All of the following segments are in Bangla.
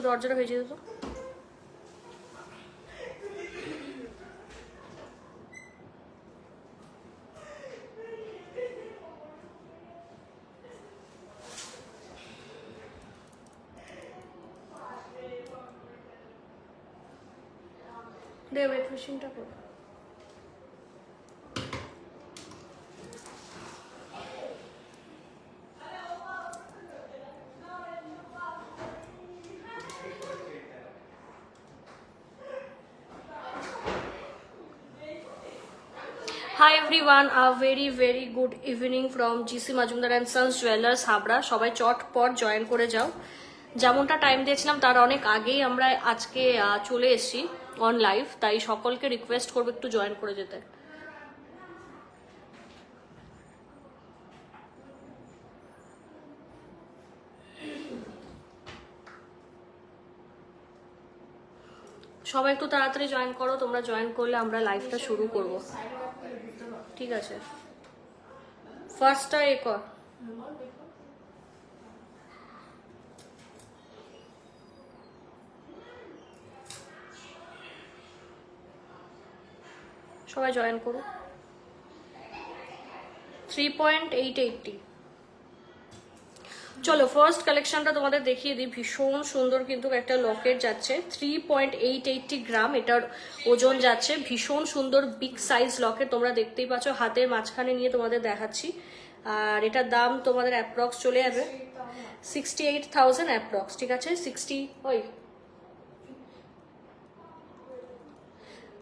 দরজাটা হয়েছে তো। দেবে ফিশিংটা করো। Hi everyone, a very good evening from GC Majumdar and Sons Jewelers Habra. সবাই চটপট জয়েন করে যাও। যেমনটা টাইম দিয়েছিলাম তার অনেক আগেই আমরা আজকে চলে এসেছি অন লাইভ, তাই সকলকে রিকোয়েস্ট করবো একটু জয়েন করে যেতে। সবাই একটু তাড়াতাড়ি জয়েন করো, তোমরা জয়েন করলে আমরা লাইভটা শুরু করব। ঠিক আছে, ফার্স্টটা এ কর। সবাই জয়েন করো। 3.880। চলো ফার্স্ট কালেকশনটা তোমাদের দেখিয়ে দিই। ভীষণ সুন্দর কিন্তু একটা লকেট যাচ্ছে, 3.880 গ্রাম এটার ওজন যাচ্ছে। ভীষণ সুন্দর বিগ সাইজ লকেট, তোমরা দেখতেই পাচ্ছ। হাতের মাঝখানে নিয়ে তোমাদের দেখাচ্ছি। আর এটার দাম তোমাদের অ্যাপ্রক্স চলে যাবে 68,000 অ্যাপ্রক্স। ঠিক আছে,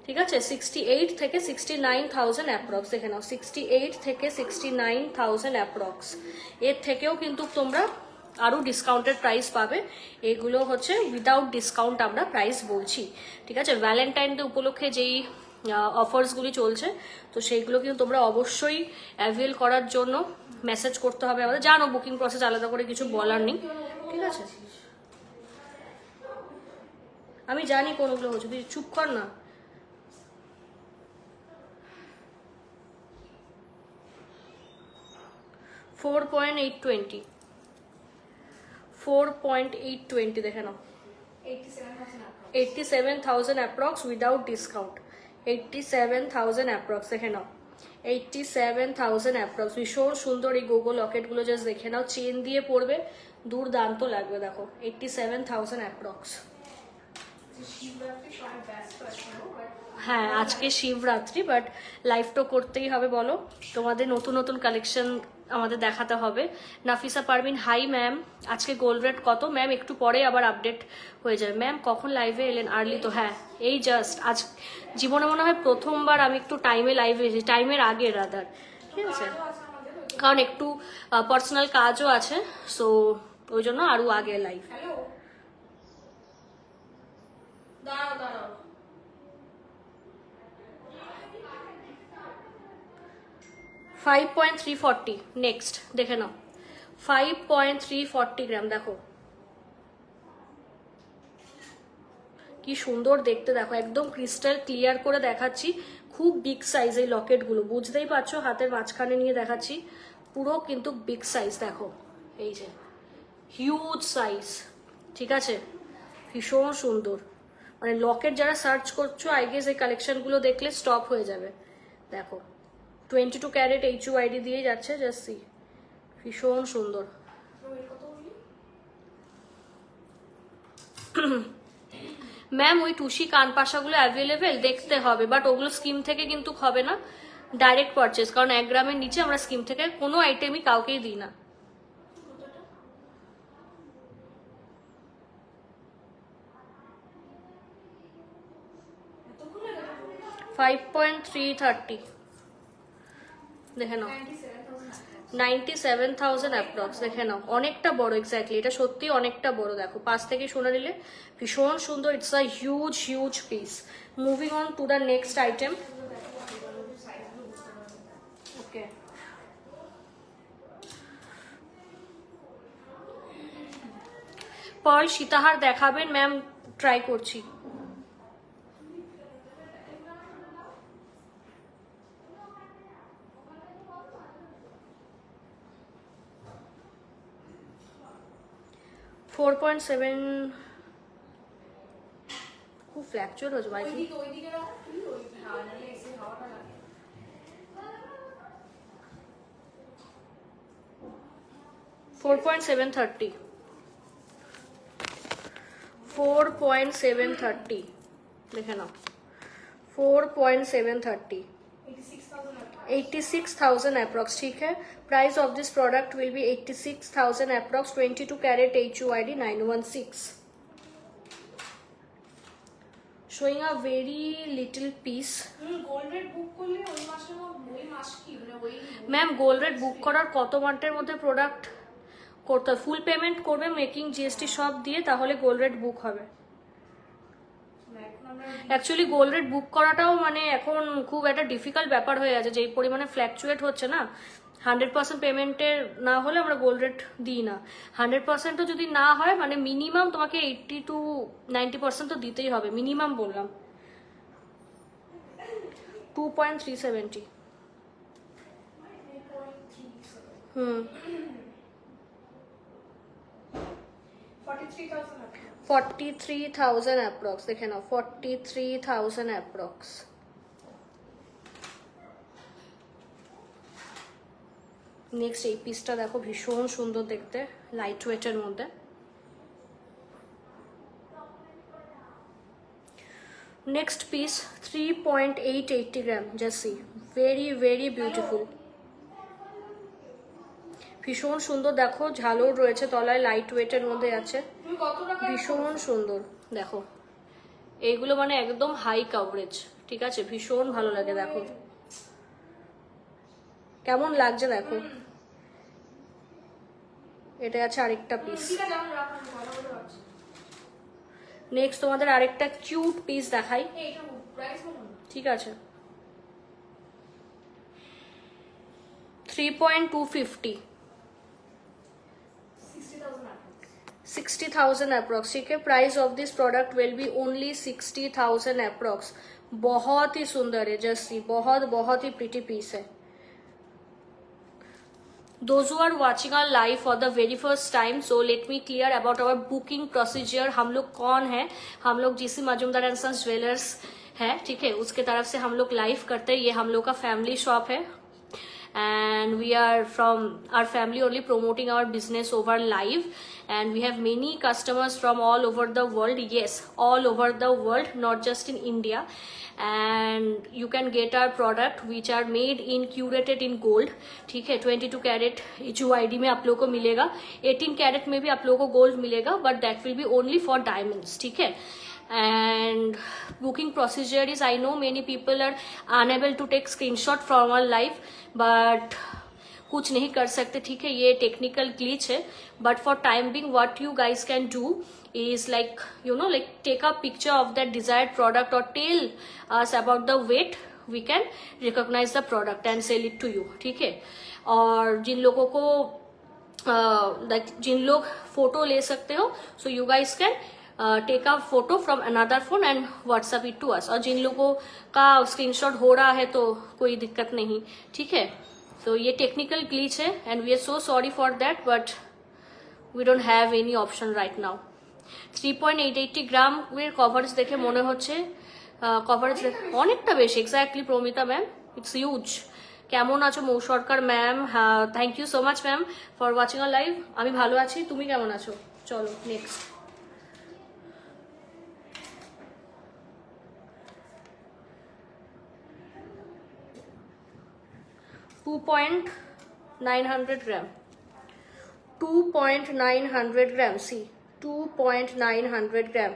ঠিক আছে, 68 থেকে 69,000 অ্যাপ্রক্স। দেখে নাও, 68 থেকে 69,000 অ্যাপ্রক্স। এর থেকেও কিন্তু তোমরা আরও ডিসকাউন্টেড প্রাইস পাবে। এগুলো হচ্ছে উইদাউট ডিসকাউন্ট আমরা প্রাইস বলছি। ঠিক আছে, ভ্যালেন্টাইন ডে উপলক্ষে যেই অফার্সগুলি চলছে, তো সেইগুলো কিন্তু তোমরা অবশ্যই অ্যাভেল করার জন্য মেসেজ করতে হবে আমাদের। জানো বুকিং প্রসেস আলাদা করে কিছু বলার নেই। ঠিক আছে, আমি জানি কোনগুলো হচ্ছে, তুই চুপ কর না। $4.820 দেখে নাও, 87,000 অ্যাপ্রক্স উইদাউট ডিসকাউন্ট। 87,000 অ্যাপ্রক্স দেখে নাও, 87,000 অ্যাপ্রক্স। ভীষণ সুন্দর এই গোগো লকেটগুলো জাস্ট দেখে নাও, চেন দিয়ে পড়বে, দুর্দান্ত লাগবে। দেখো 87,000 অ্যাপ্রক্স। হ্যাঁ, আজকে শিবরাত্রি, বাট লাইভ তো করতেই হবে বলো, তোমাদের নতুন নতুন কালেকশন আমাদের দেখাতে হবে। নাফিসা পারভিন, হাই ম্যাম, আজকে গোল্ড রেট কত? ম্যাম একটু পরে আবার আপডেট হয়ে যাবে। ম্যাম কখন লাইভে এলেন? আর্লি তো, হ্যাঁ এই জাস্ট আজ জীবনে মনে হয় প্রথমবার আমি একটু টাইমে লাইভে এসেছি, টাইমের আগে রাদার। ঠিক আছে, কারণ একটু পার্সোনাল কাজও আছে, সো ওই জন্য আরও আগে লাইভ। দাঁড়াও 5.340 নেক্সট দেখে নাও, 5.340 গ্রাম। দেখো কি সুন্দর দেখতে, দেখো একদম ক্রিস্টাল ক্লিয়ার করে দেখাচ্ছি। খুব বিগ সাইজ এই লকেটগুলো, বুঝতেই পারছো, হাতের মাঝখানে নিয়ে দেখাচ্ছি, পুরো কিন্তু বিগ সাইজ। দেখো এই যে হিউজ সাইজ। ঠিক আছে, ভীষণ সুন্দর। মানে লকেট যারা সার্চ করছো, আই গেস এই কালেকশনগুলো দেখলে স্টপ হয়ে যাবে। দেখো 22 ক্যারেট HUID দিয়ে যাচ্ছে, জাস্ট সি, ভীষণ সুন্দর। ম্যাম ওই টুসি কানপাশাগুলো অ্যাভেলেবেল দেখতে হবে, বাট ওগুলো স্কিম থেকে কিন্তু হবে না, ডাইরেক্ট পারচেস, কারণ 1 গ্রামের নিচে আমরা স্কিম থেকে কোনো আইটেমই কাউকেই দিই না। $5.330 দেখে নাও, 97,000 অ্যাপ্রক্স। দেখে নাও অনেকটা বড়, এক্স্যাক্টলি এটা সত্যি অনেকটা বড়। দেখো পাশ থেকে শোনা নিলে ভীষণ সুন্দর, it's a huge piece. Moving on to the next item. Okay pearl সীতাহার দেখাবেন ম্যাম, ট্রাই করছি। ফোর পয়েন্ট সেভেন খুব ফ্ল্যাকচুয়ার হচ্ছে ভাই। 4.730 4.730 দেখে নাও 4.730 86,000 अप्रॉक्स। ठीक है, price of this product will be 86,000 approx, 22 carat HUID 916, showing a very little piece। Gold rate book করলে ওই মাসে ওই মাস কি মানে ওই ম্যাম গোল্ড রেট বুক করার কত মান্থের মধ্যে প্রোডাক্ট করতে হয়? ফুল পেমেন্ট করবে মেকিং জিএসটি সব দিয়ে, তাহলে গোল্ড রেট বুক হবে। অ্যাকচুয়ালি গোল্ড রেট বুক করাটাও মানে এখন খুব একটা ডিফিকাল্ট ব্যাপার হয়ে আছে, যেই পরিমাণে ফ্ল্যাকচুয়েট হচ্ছে না। 100% পেমেন্টের না হলে আমরা গোল্ড রেট দিই না। 100%ও যদি না হয় মানে মিনিমাম তোমাকে 80 to 90% তো দিতেই হবে, মিনিমাম বললাম। 2.370 43,000 अप्रॉक्स, देखे ना 43,000 अप्रॉक्स। নেক্সট এই পিসটা দেখো, ভীষণ সুন্দর দেখতে, লাইট ওয়েটের মধ্যে। নেক্সট পিস 3.880 গ্রাম, জাসি, ভেরি ভেরি বিউটিফুল, ভীষণ সুন্দর। দেখো ঝালর রয়েছে তলায়, লাইট ওয়েটের মধ্যে আছে, ভীষণ সুন্দর। দেখো এইগুলো মানে একদম হাই কাভারেজ, ঠিক আছে, ভীষণ ভালো লাগে। দেখো কেমন লাগছে দেখো। এটা আছে আরেকটা পিস। নেক্সট তোমাদের আরেকটা কিউট পিস দেখাই, ঠিক আছে। 3.250 60,000 अप्रॉक्स। ठीक है, price of this product will B only 60,000 approx. बहुत ही सुंदर है जस्सी, बहुत बहुत ही प्रिटी पीस है। Those who are watching our live for the very first time, so let me clear about our booking procedure। हम लोग कौन है? हम लोग GC Majumdar and sons jewellers है, ठीक है, उसके तरफ से हम लोग लाइव करते हैं। ये हम लोग का फैमिली शॉप है and we are from our family only promoting our business over live, and we have many customers from all over the world, yes, all over the world, not just in India, and you can get our product which are made in curated in gold, ठीक है। 22 कैरेट HUID में आप लोगों को मिलेगा, 18 कैरेट में भी आप लोगों को गोल्ड मिलेगा, but that will be only for diamonds, ठीक है। and booking procedure is, I know many people are unable to take screenshot from our live, but कुछ नहीं कर सकते, ठीक है, ये टेक्निकल ग्लिच है। But for time being what you guys can do is like, you know, like take a picture of that desired product or tell us about the weight, we can recognize the product and sell it to you, ठीक है। और जिन लोगों को जिन लोग फोटो ले सकते हो, so you guys can take a photo from another phone and WhatsApp it to us। और जिन लोगों का स्क्रीनशॉट हो रहा है तो कोई दिक्कत नहीं, ठीक है। तो ये टेक्निकल ग्लिच है and we are so sorry for that, but we don't have any option right now। 3.880 gram এর কভারেজ দেখে মনে হচ্ছে কভারেজ অনেকটা বেশি, exactly Promita ma'am, it's huge. কেমন আছো মৌ সরকার ম্যাম? হ্যাঁ, thank you so much ma'am for watching our live. আমি ভালো আছি, তুমি কেমন আছো? চলো নেক্সট। $2.900 ग्राम, 2.900 ग्राम, सी 2.900 ग्राम,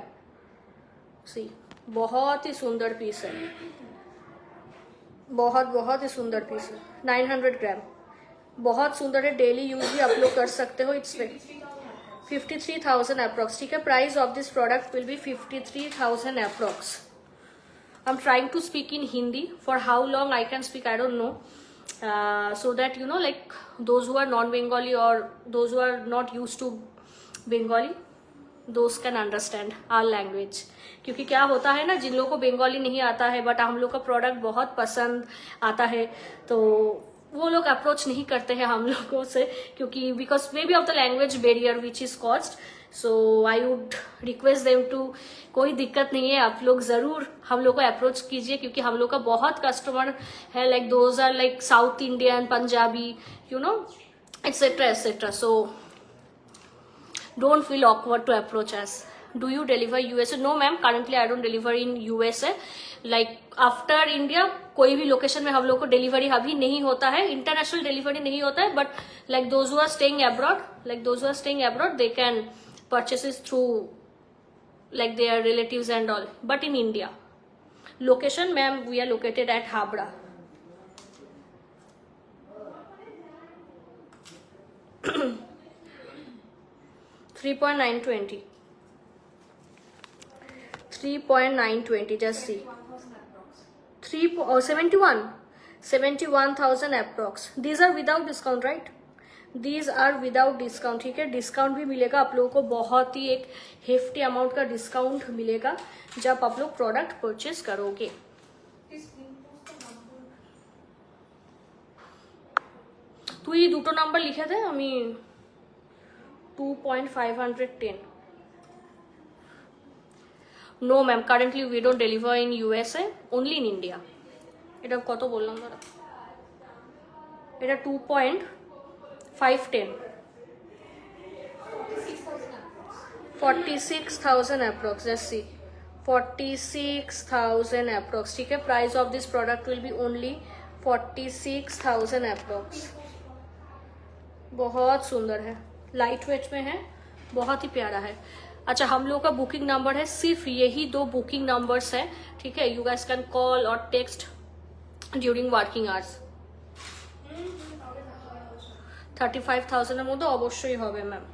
सी बहुत ही सुंदर पीस है, बहुत बहुत ही सुंदर पीस है। 900 ग्राम बहुत सुंदर है, डेली यूज भी आप लोग कर सकते हो। इट्स 53,000 अप्रॉक्स, ठीक है। Price of this product will be 53,000 approx. I am trying to speak in Hindi, for how long I can speak I don't know. so that you know, like those who are non-Bengali or those who are not used to Bengali, those can understand our language. क्योंकि क्या होता है ना, जिन लोगों को बंगाली नहीं आता है बट हम लोग का प्रोडक्ट बहुत पसंद आता है, तो वो लोग अप्रोच नहीं करते हैं हम लोगों से, क्योंकि because maybe of the language barrier which is caused. So I would request them to, कोई दिक्कत नहीं है, आप लोग जरूर हम लोग को अप्रोच कीजिए, क्योंकि हम लोग का बहुत कस्टमर है, like those are like south Indian, Punjabi, you know, etcetera etcetera. So don't feel awkward to approach us. Do you deliver USA? No ma'am, currently I don't deliver in USA. Like after India कोई भी लोकेशन में हम लोग को डिलीवरी अभी नहीं होता है, इंटरनेशनल डिलीवरी नहीं होता है, but like those who are staying abroad they can purchase it through like their relatives and all. But in India, location ma'am, we are located at Habra. $3.920. Just see. 71,000 approx. These are without discount, right? These are without discount. ठीक है, डिस्काउंट भी मिलेगा आप लोगों को, बहुत ही एक हेफ्टी अमाउंट का डिस्काउंट मिलेगा जब आप लोग प्रोडक्ट परचेस करोगे. তুই দুটো নাম্বার লিখে দে, আমি 2.510. No ma'am, currently we don't deliver in USA, only in India. এটা কত বললাম দাদা, এটা 2.510. 46,000 approx. Let's see, 46,000 approx. ठीक है, price of this product will B only 46,000 approx. बहुत सुंदर है, लाइट वेट में है, बहुत ही प्यारा है. अच्छा, हम लोग का बुकिंग नंबर है, सिर्फ यही 2 बुकिंग नंबर्स है, ठीक है. यू गाइस कैन कॉल और टेक्स्ट ड्यूरिंग वर्किंग आवर्स. 35,000 এর মধ্যে অবশ্যই হবে ম্যাম.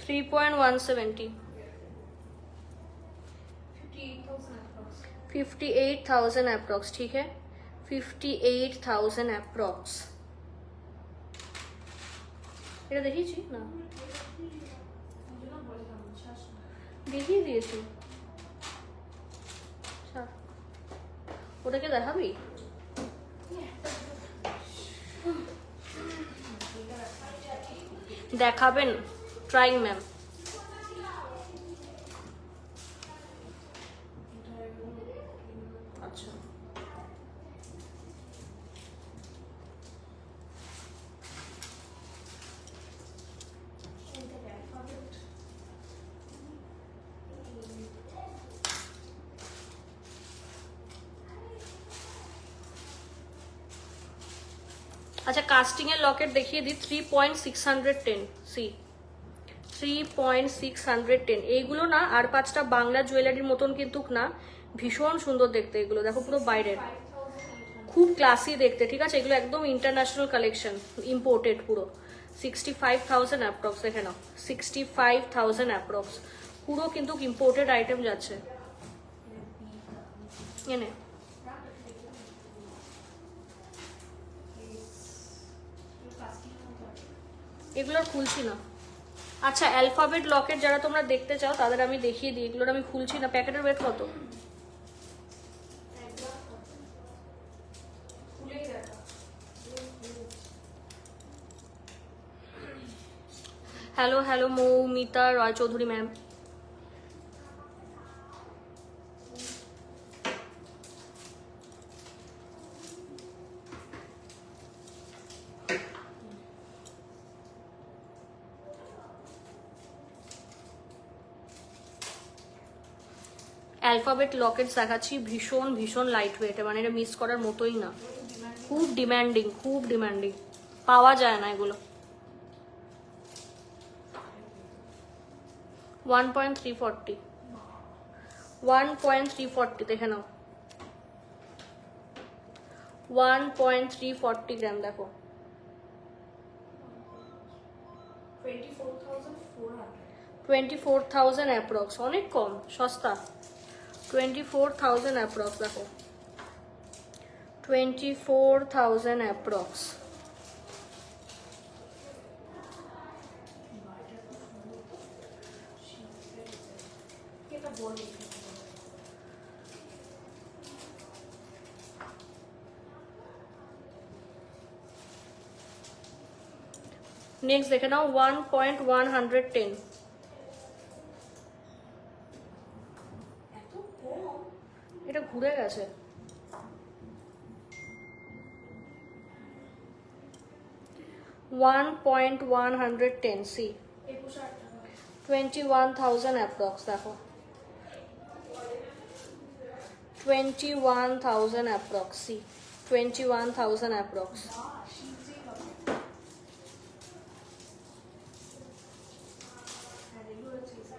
$3.170. 58,000 approx. ठीक है, 58,000 approx. এটা দেখিয়েছি না, দেখিয়ে দিয়েছি, ওটাকে দেখাবি? দেখাবেন? Trying ma'am. আচ্ছা, আচ্ছা কাস্টিং এর লকেট দেখিয়ে দিই. 3.610. সি 3.610. এইগুলো না আর 5টা বাংলা জুয়েলারির মতন কিন্তু না, ভীষণ সুন্দর দেখতে এগুলো. দেখো পুরো বাইরের, খুব ক্লাসি দেখতে, ঠিক আছে. এগুলো একদম ইন্টারন্যাশনাল কালেকশন, ইম্পোর্টেড পুরো. 65,000 অ্যাপ্রক্স. দেখে নাও, 65,000 অ্যাপ্রক্স, পুরো কিন্তু ইম্পোর্টেড আইটেম যাচ্ছে. এনে এগুলোর খুলছি না. আচ্ছা, অ্যালফাবেট লকেট যারা তোমরা দেখতে চাও তাদের আমি দেখিয়ে দিই. এগুলোর আমি খুলছি না. প্যাকেটের ওয়েট কত? Hello hello, Moumita Roychowdhury ma'am. Alphabet lockets দেখাচ্ছি, ভীষণ ভীষণ লাইট ওয়েট, মানে এটা মিস করার মতোই না. খুব ডিম্যান্ডিং, খুব ডিম্যান্ডিং, পাওয়া যায় না এগুলো. 1.340. 1.340 দেখে নাও. 1.340 গ্রাম দেখো। 24,400 24,000 অ্যাপ্রক্স, অনেক কম, সস্তা। 24,000 অ্যাপ্রক্স দেখো, 24,000 অ্যাপ্রক্স। এটা বল নেক্সট দেখে নাও 1.110। এত কম? এটা ঘুরে গেছে। 1.110 সি, 21,000 টাকা। 21,000 অ্যাপ্রক্স দেখো, 21,000 অ্যাপ্রক্স সি, 21,000 অ্যাপ্রক্স। বাহ, শিবজি বাবা। হ্যাঁ, regular cheese।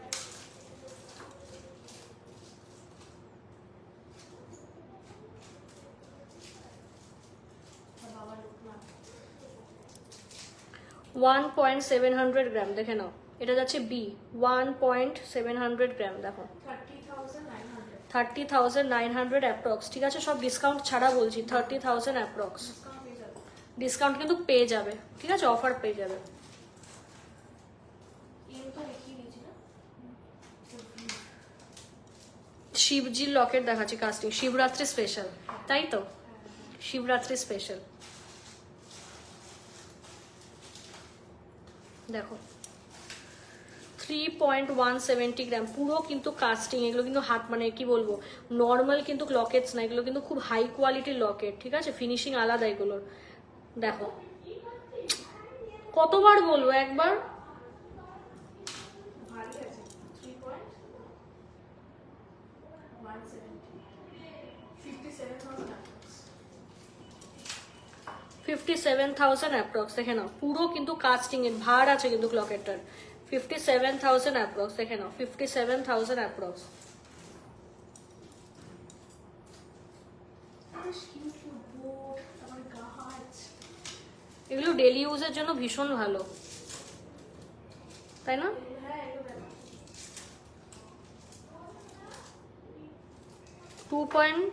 বাবা লোকনাথ। 1.700 গ্রাম দেখে নাও, এটা যাচ্ছে বি। 1.700 গ্রাম দেখো, 30,900 30,900 অ্যাপ্রক্স। ঠিক আছে, সব ডিসকাউন্ট ছাড়া বলছি, 30,000 অ্যাপ্রক্স। ডিসকাউন্ট পেয়ে যাবে। ডিসকাউন্ট কিন্তু পেয়ে যাবে, ঠিক আছে, অফার পেয়ে যাবে। এম তো লিখিয়ে দিয়েছি না? শিবজির লকেট দেখাচ্ছি কাস্টিং, শিবরাত্রি স্পেশাল, তাই তো, শিবরাত্রি স্পেশাল দেখো, 3.170 গ্রাম, পুরো কিন্তু কাস্টিং। এগুলো কিন্তু হাত মানে কি বলবো, নর্মাল কিন্তু লকেটস না, এগুলো কিন্তু খুব হাই কোয়ালিটির লকেট, ঠিক আছে, ফিনিশিং আলাদা এগুলোর। দেখো, কতবার বলবো, একবার। ভারী আছে। 3.170 57,000 অ্যাপ্রক্স দেখে নাও, পুরো কিন্তু কাস্টিং এর ভার আছে কিন্তু লকেটটার। 57,000 অ্যাপ্রক্স দেখে নাও, 57,000 অ্যাপ্রক্স। এগুলো ডেলি ইউজের জন্য ভীষণ ভালো, তাই না? হ্যাঁ, এগুলো দেখো। 2 পয়েন্ট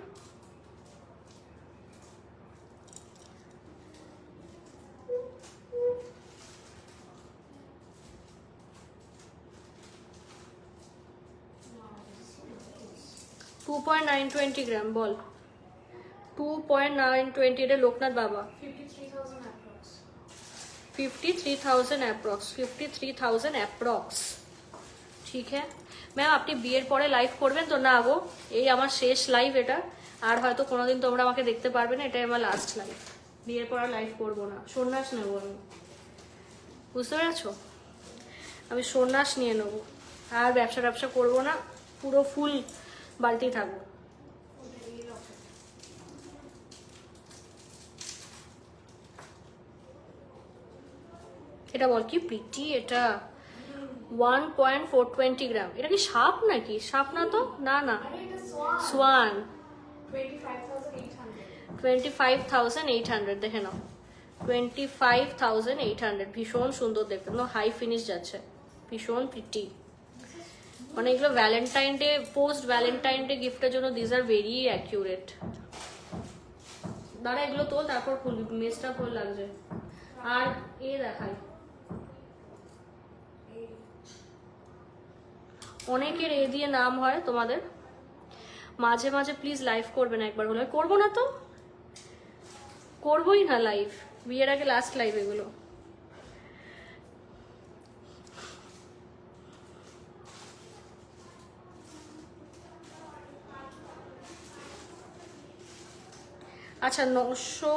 2.920 গ্রাম বল, 2.920। এটা লোকনাথ বাবা। 53,000 approx। 53,000 approx, 53,000 approx. ঠিক হ্যাঁ ম্যাম, আপনি বিয়ের পরে লাইভ করবেন তো? না গো, এই আমার শেষ লাইভ এটা, আর হয়তো কোনোদিন তোমরা আমাকে দেখতে পারবে না, এটাই আমার লাস্ট লাইভ। বিয়ের পর লাইভ করবো না, সন্ন্যাস নেবো আমি, বুঝতে পেরেছো? আমি সন্ন্যাস নিয়ে নেবো, আর ব্যবসা করবো না, পুরো ফুল বালতি থাকবো। এটা বল কি পিটি, এটা 1.420 গ্রাম। এটা কি সাপ নাকি? সাপ না তো, না না, সোয়ান। 25,800 দেখে নাও, 25,800। ভীষণ সুন্দর দেখতে, হাই ফিনিশ যাচ্ছে, ভীষণ প্রিটি। মানে এগুলো Valentine day, post Valentine day গিফটের জন্য দিস আর ভেরি অ্যাকিউরেট। দাঁড়া এগুলো তোল, তারপর খুলবি, মেজটা ফুল লাগছে। আর এ দেখাই, অনেকের এ দিয়ে নাম হয় তোমাদের। মাঝে মাঝে প্লিজ লাইভ করবেন একবার হলে। করবো না তো, করবোই না লাইভ, বিয়ের আগে লাস্ট লাইভ এগুলো। আচ্ছা 900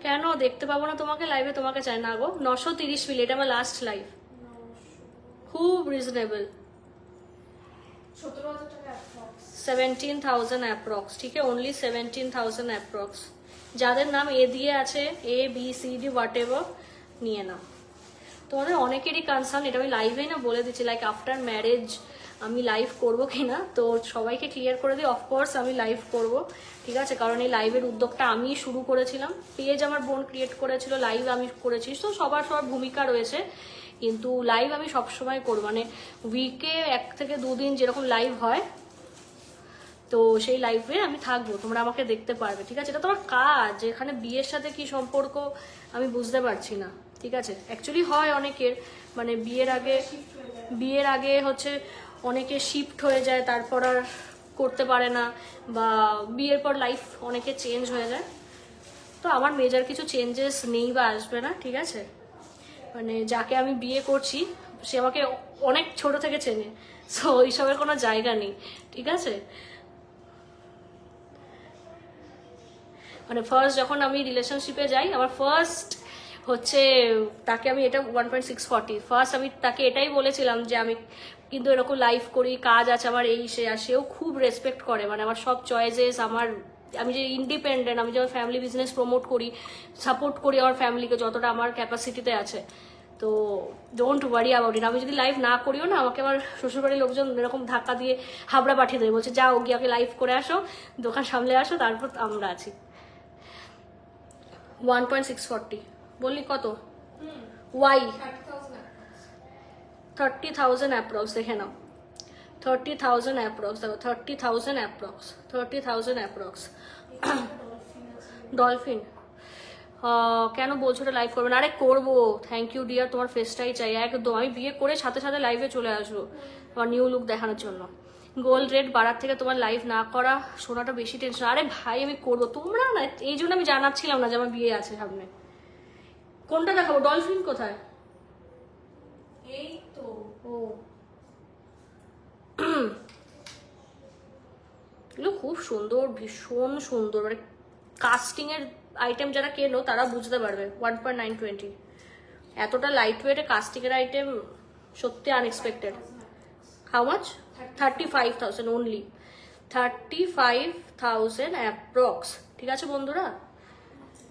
কেন দেখতে পাবো না তোমাকে লাইভে? তোমাকে চাই না গো। 930 মিলি, এটা আমার লাস্ট লাইভ, খুব রিজনেবল। 17,000 টাকা approx। 17,000 অ্যাপ্রক্স, ঠিক আছে, অনলি 17,000 অ্যাপ্রক্স। যাদের নাম এ দিয়ে আছে, A B C D whatever, নিয়ে নাও। তোমাদের অনেকেরই কনসার্ন, এটা আমি লাইভে না বলে দিচ্ছি, লাইক আফটার ম্যারেজ আমি লাইভ করবো কিনা। তো সবাইকে ক্লিয়ার করে দিই, অফকোর্স আমি লাইভ করব, ঠিক আছে, কারণ এই লাইভের উদ্যোগটা আমি শুরু করেছিলাম, পেজ আমার বোন ক্রিয়েট করেছিল, লাইভ আমি করেছি, তো সবার ভূমিকা রয়েছে, কিন্তু লাইভ আমি সবসময় করবো, মানে উইকে 1 থেকে 2 দিন যেরকম লাইভ হয়, তো সেই লাইভে আমি থাকবো, তোমরা আমাকে দেখতে পারবে, ঠিক আছে। এটা তোমার কাজ, এখানে বিয়ের সাথে কি সম্পর্ক আমি বুঝতে পারছি না, ঠিক আছে। অ্যাকচুয়ালি হয় অনেকের, মানে বিয়ের আগে হচ্ছে অনেকে শিফট হয়ে যায়, তারপর আর করতে পারে না, বা বিয়ের পর লাইফ অনেকে চেঞ্জ হয়ে যায়। তো আমার মেজর কিছু চেঞ্জেস নেই বা আসবে না, ঠিক আছে। মানে যাকে আমি বিয়ে করছি সে আমাকে অনেক ছোট থেকে চেনে, সো ওইসবের কোনো জায়গা নেই, ঠিক আছে। মানে ফার্স্ট যখন আমি রিলেশনশিপে যাই, আমার ফার্স্ট হচ্ছে তাকে আমি এটা 1.640 ফার্স্ট আমি তাকে এটাই বলেছিলাম যে আমি কিন্তু এরকম লাইফ করি, কাজ আছে আমার, এই সে, আর সেও খুব রেসপেক্ট করে, মানে আমার সব চয়েসেস, আমি যে ইন্ডিপেন্ডেন্ট, আমি যে আমার ফ্যামিলি বিজনেস প্রমোট করি, সাপোর্ট করি আমার ফ্যামিলিকে যতটা আমার ক্যাপাসিটিতে আছে। তো ডোন্ট ওয়ারি অ্যাবাউট ইট। আমি যদি লাইভ না করিও না, আমাকে আমার শ্বশুরবাড়ির লোকজন এরকম ধাক্কা দিয়ে হাবড়া পাঠিয়ে দেবে, বলছে যাও গিয়ে আগে লাইভ করে আসো, দোকান সামলে আসো, তারপর আমরা আছি। 1.640 বললি কত? ওয়াই 30,000 অ্যাপ্রক্স, দেখে নাও, 30,000 অ্যাপ্রক্স, দেখো 30,000 অ্যাপ্রক্স, 30,000 অ্যাপ্রক্স। ডলফিন কেন বলছো ওটা লাইভ করবে না? আরে করবো, থ্যাংক ইউ ডিয়ার, তোমার ফেসটাই চাই একদম। আমি বিয়ে করে সাথে সাথে লাইভে চলে আসবো আমার নিউ লুক দেখানোর জন্য। গোল্ড রেট বাড়ার থেকে তোমার লাইভ না করা শোনাটা বেশি টেনশন। আরে ভাই আমি করবো, তোমরা না, এই জন্য আমি জানাচ্ছিলাম না যে আমার বিয়ে আছে সামনে। কোনটা দেখাবো? ডলফিন কোথায়? এই তো ও এগুলো খুব সুন্দর, ভীষণ সুন্দর, মানে কাস্টিং এর আইটেম যারা কেনো তারা বুঝতে পারবে। 1.920 এতটা লাইট ওয়েটে কাস্টিং এর আইটেম সত্যি unexpected. How much? 35,000 only, 35,000 approx, ঠিক আছে বন্ধুরা।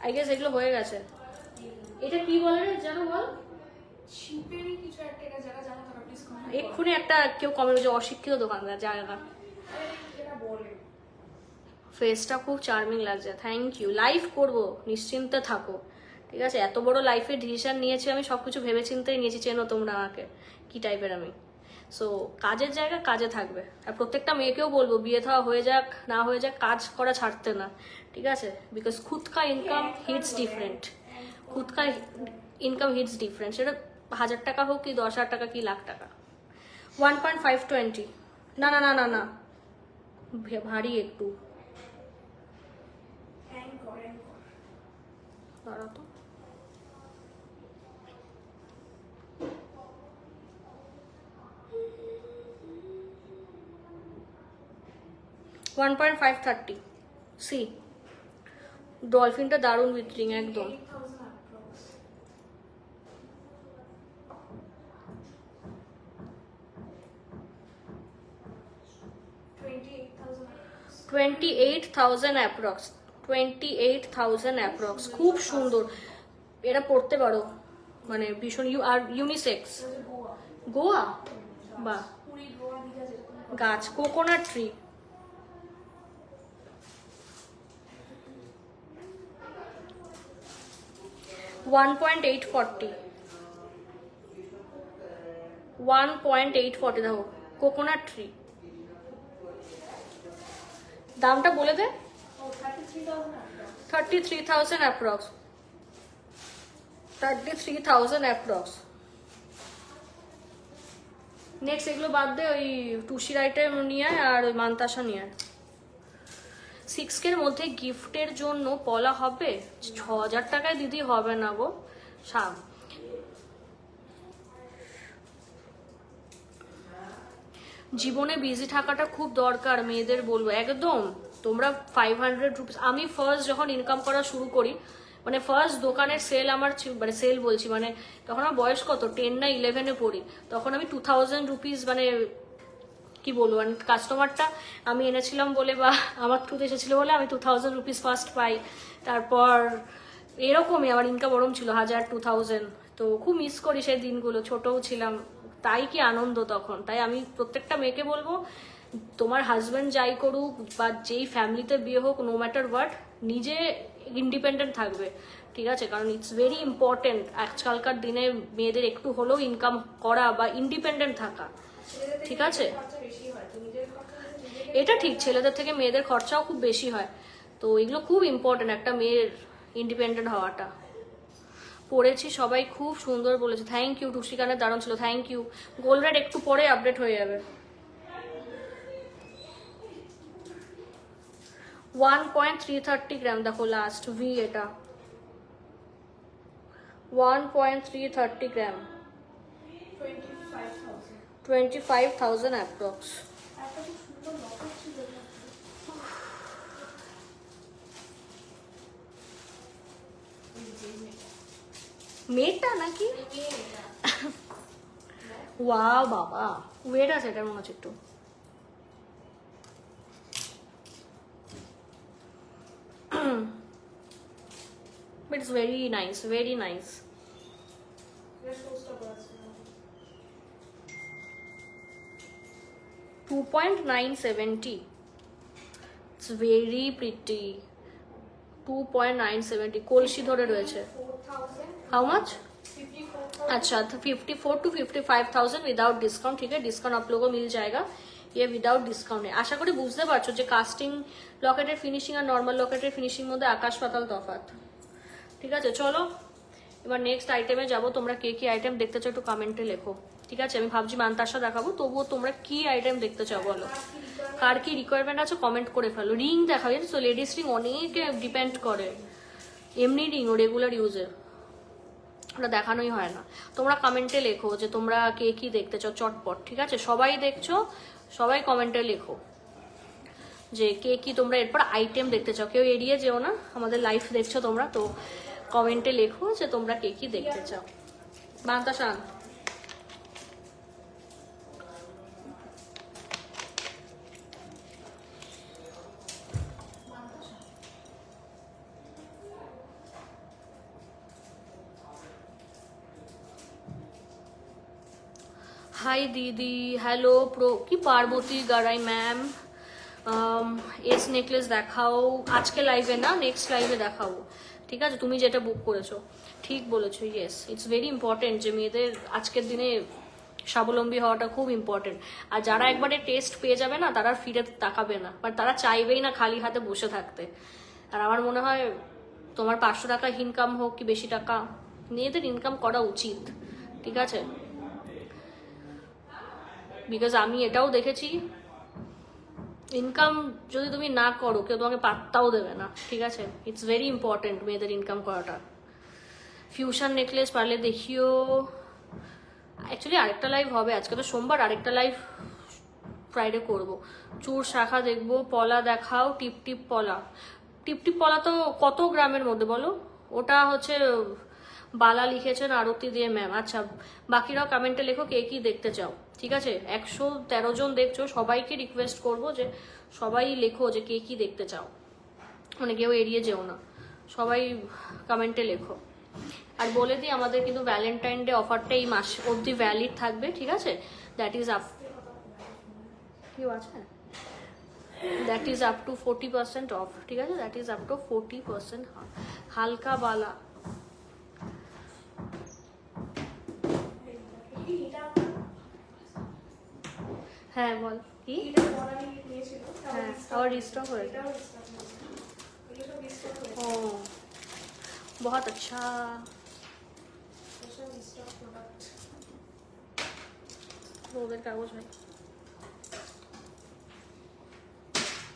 আই গেস এগুলো হয়ে গেছে। এটা কি বলে রে জানো, বল। শিপেরই কিছু একটা, এটা যারা জানো তারা প্লিজ কমেন্ট এক্ষুনি একটা কেউ কমেন্ট, যে অশিক্ষিত দোকানদার জানে না। এটা বলে। ফেসটা খুব চার্মিং লাগছে, থ্যাংক ইউ। লাইভ করবো, নিশ্চিন্তে থাকো, ঠিক আছে। এত বড় লাইফের ডিসিশন নিয়েছি আমি, সবকিছু ভেবে চিন্তেই নিয়েছি, চেনো তোমরা আমাকে কি টাইপের আমি। সো কাজের জায়গা কাজে থাকবে, আর প্রত্যেকটা মেয়েকেও বলবো বিয়ে থাওয়া হয়ে যাক না হয়ে যাক, কাজ করা ছাড়তে না, ঠিক আছে। বিকজ খুদ কা ইনকাম হিটস ডিফারেন্ট, খুদ কা ইনকাম হিটস ডিফারেন্ট, সেটা 1,000 টাকা হোক কি 10,000 টাকা কি লাখ টাকা। 1.520 না না না না না, ভারী একটু, দাঁড়া তো। One point five thirty C, ডলফিনটা দারুণ উইথরিং একদম। 28,000 অ্যাপ্রক্স, 28,000 অ্যাপ্রক্স, খুব সুন্দর। এটা পড়তে পারো, মানে ভীষণ আর ইউনিসেক্স। গোয়া বা গাছ, কোকোনাট ট্রি। $1.840, 1.840 দেখো, কোকোনাট ট্রি। দামটা বলে দে। 33,000 অ্যাপ্রক্স, 33,000 অ্যাপ্রক্স। নেক্সট এগুলো বাদ দে, ওই টুসির আইটেম নিয়ে আয়, আর ওই মান্তাসা নিয়ে আয়। 6K এর মধ্যে গিফটের জন্য পলা হবে? 6,000 টাকায় দিদি হবে না গো। জীবনে বিজি থাকাটা খুব দরকার, মেয়েদের বলবো একদম। তোমরা 500 রুপিস, আমি ফার্স্ট যখন ইনকাম করা শুরু করি, মানে ফার্স্ট দোকানের সেল আমার মানে সেল বলছি, মানে তখন আমার বয়স কত, 10 না 11-এ পড়ি, তখন আমি 2,000 রুপিস, মানে কি বলবো, মানে কাস্টমারটা আমি এনেছিলাম বলে বা আমার থ্রুতে এসেছিল বলে আমি 2,000 রুপিস ফার্স্ট পাই। তারপর এরকমই আমার ইনকাম ওরম ছিল 1,000 2,000। তো খুব মিস করি সেই দিনগুলো, ছোটও ছিলাম, তাই কি আনন্দ তখন। তাই আমি প্রত্যেকটা মেয়েকে বলবো, তোমার হাজব্যান্ড যাই করুক বা যেই ফ্যামিলিতে বিয়ে হোক, নো ম্যাটার হোয়াট, নিজে ইন্ডিপেন্ডেন্ট থাকবে, ঠিক আছে? কারণ ইটস ভেরি ইম্পর্টেন্ট আজকালকার দিনে মেয়েদের একটু হলেও ইনকাম করা বা ইন্ডিপেন্ডেন্ট থাকা, ঠিক আছে? খরচা বেশি হয়, তো নিজের খরচা এটা ঠিক, ছেলেদের থেকে মেয়েদের খরচাও খুব বেশি হয়, তো এগুলো খুব ইম্পর্টেন্ট একটা মেয়ের ইন্ডিপেন্ডেন্ট হওয়াটা। পড়েছি, সবাই খুব সুন্দর বলেছে, থ্যাংক ইউ। টুসিকানের দারুণ ছিল, থ্যাংক ইউ। গোল্ড রেট একটু পরে আপডেট হয়ে যাবে। 1.330 গ্রাম দেখো লাস্ট ভি, এটা 1.330 গ্রাম, 25,000। 25,000 অ্যাপ্রক্স। একটা খুব সুন্দর লকেট ছিল এটা। এই যে মেয়েটা। মেয়েটা নাকি? এই মেয়েটা। ওয়াও বাবা, ওয়েট আছে এটার মনে হচ্ছে একটু। But it's very nice, very nice. এটা শোস্টটা করেছে। 2.970. It's very pretty. 2.970 কলসি ধরে রয়েছে। 4,000। How much? 54,000। अच्छा, तो 54 to 55,000 विदाउट डिस्काउंट, ठीक है? डिस्काउंट आप लोगों को मिल जाएगा, ये विदाउट डिस्काउंट है। आशा करी বুঝতে পারছো যে কাস্টিং লকেটের ফিনিশিং আর নর্মাল লকেটের ফিনিশিং মধ্যে আকাশ পাতাল তফাৎ, ঠিক আছে? চলো এবার নেক্সট আইটেমে যাব। তোমরা কে কি আইটেম দেখতে চাও একটু কমেন্টে লেখো, ঠিক আছে? আমি ভাবছি মান্তাসা দেখাবো, তবুও তোমরা কি আইটেম দেখতে চাও বলো, কার কি রিকোয়ারমেন্ট আছে কমেন্ট করে ফেলো। রিং দেখাবে, জানিস তো লেডিস রিং অনেক ডিপেন্ড করে, এমনি রিং ও রেগুলার ইউজে ওটা দেখানোই হয় না। তোমরা কমেন্টে লেখো যে তোমরা কে কি দেখতে চাও চটপট, ঠিক আছে? সবাই দেখছো, সবাই কমেন্টে লেখো যে কে কি তোমরা এরপর আইটেম দেখতে চাও। কেউ এড়িয়ে যেও না, আমাদের লাইভ দেখছো তোমরা, তো কমেন্টে লেখো যে তোমরা কে কি দেখতে চাও। বান্তাসান হাই দিদি, হ্যালো প্রো কি পার্বতী গারাই ম্যাম, এস নেকলেস দেখাও আজকে লাইভে না, নেক্সট লাইভে দেখাবো, ঠিক আছে? তুমি যেটা বুক করেছো ঠিক বলেছো, ইয়েস ইটস ভেরি ইম্পর্টেন্ট যে মেয়েদের আজকের দিনে স্বাবলম্বী হওয়াটা খুব ইম্পর্টেন্ট। আর যারা একবারে টেস্ট পেয়ে যাবে না, তারা ফিরে তাকাবে না, বাট তারা চাইবেই না খালি হাতে বসে থাকতে। আর আমার মনে হয় তোমার 500 টাকা ইনকাম হোক কি বেশি টাকা, মেয়েদের ইনকাম করা উচিত, ঠিক আছে? বিকজ আমি এটাও দেখেছি, ইনকাম যদি তুমি না করো কেউ তোমাকে পাত্তাও দেবে না, ঠিক আছে? ইটস ভেরি ইম্পর্টেন্ট মেয়েদের ইনকাম করাটা। ফিউশন নেকলেস পারলে দেখিও। অ্যাকচুয়ালি আরেকটা লাইভ হবে, আজকে তো সোমবার, আরেকটা লাইভ ফ্রাইডে করব। চুর শাখা দেখবো, পলা দেখাও, টিপ টিপ পলা। টিপ টিপ পলা তো কত গ্রামের মধ্যে বলো? ওটা হচ্ছে বালা লিখেছেন আরতি দিয়ে ম্যাম। আচ্ছা, বাকিরাও কমেন্টে লেখো কে কি দেখতে চাও, ঠিক আছে? 113 জন দেখছো, সবাইকে রিকোয়েস্ট করবো যে সবাই লেখো যে কে কি দেখতে চাও, মানে কেউ এড়িয়ে যেও না, সবাই কমেন্টে লেখো। আর বলে দিই আমাদের কিন্তু ভ্যালেন্টাইন ডে অফারটা এই মাস অবধি ভ্যালিড থাকবে, ঠিক আছে? দ্যাট ইজ আপ কেউ আছে, that is up to 40% of, ঠিক আছে? দ্যাট ইজ আপ টু 40% হালকা বালা। হ্যাঁ বল কি? এটা বড়ালি নিয়েছিল, হ্যাঁ আবার রিস্টক হয়েছে। এটাও ডিসকাউন্ট হয়েছে। এগুলো সব ডিসকাউন্ট হয়েছে। ও বহুত আচ্ছা। এসব ডিসকাউন্ট প্রোডাক্ট। রোদের কাগজ ভাই,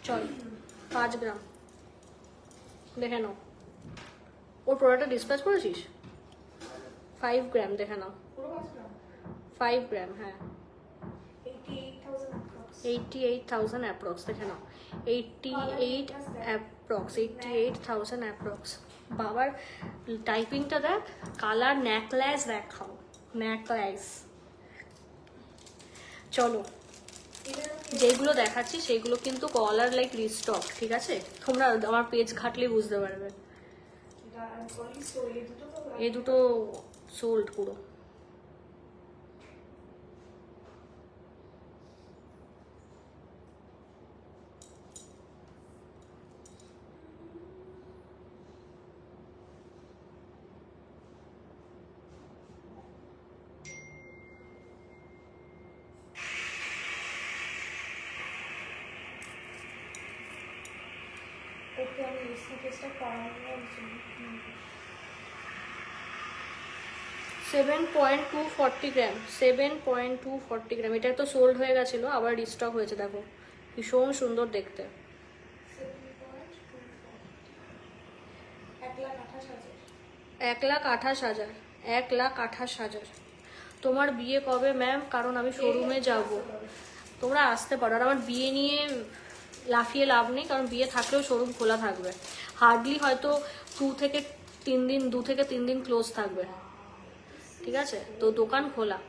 চল 5 গ্রাম দেখে নাও। ওর প্রোডাক্টটা ডিসপ্যাচ করেছিস? 5 গ্রাম দেখে নাও, পুরো 5 গ্রাম। 5 গ্রাম, হ্যাঁ 88,000 approx। 88,000 অ্যাপ্রক্স, দেখে নাও 88,000 অ্যাপ্রক্স। বাবার টাইপিংটা দেখ, কালার নেকলেস দেখাও, নেকলেস। চলো যেগুলো দেখাচ্ছি সেগুলো কিন্তু কলার লাইক রিস্টক, ঠিক আছে? তোমরা আমার পেজ ঘাটলে বুঝতে পারবে। এটা পলিশ তো এই দুটো তো এই দুটো সোল্ড পুরো। ওকে আমি এসি টেস্টটা করানোর জন্য 7.240 গ্রাম, 7.240 গ্রাম। এটা তো সোল্ড হয়ে গেছিলো, আবার রিস্টক হয়েছে। দেখো ভীষণ সুন্দর দেখতে। 1,28,000, 1,28,000। তোমার বিয়ে কবে ম্যাম? কারণ আমি শোরুমে যাব, তোমরা আসতে পারো। আর আমার বিয়ে নিয়ে লাফিয়ে লাভ নেই, কারণ বিয়ে থাকলেও শোরুম খোলা থাকবে। হার্ডলি হয়তো 2 থেকে 3 দিন ক্লোজ থাকবে, ঠিক আছে? তো দোকান খোলা।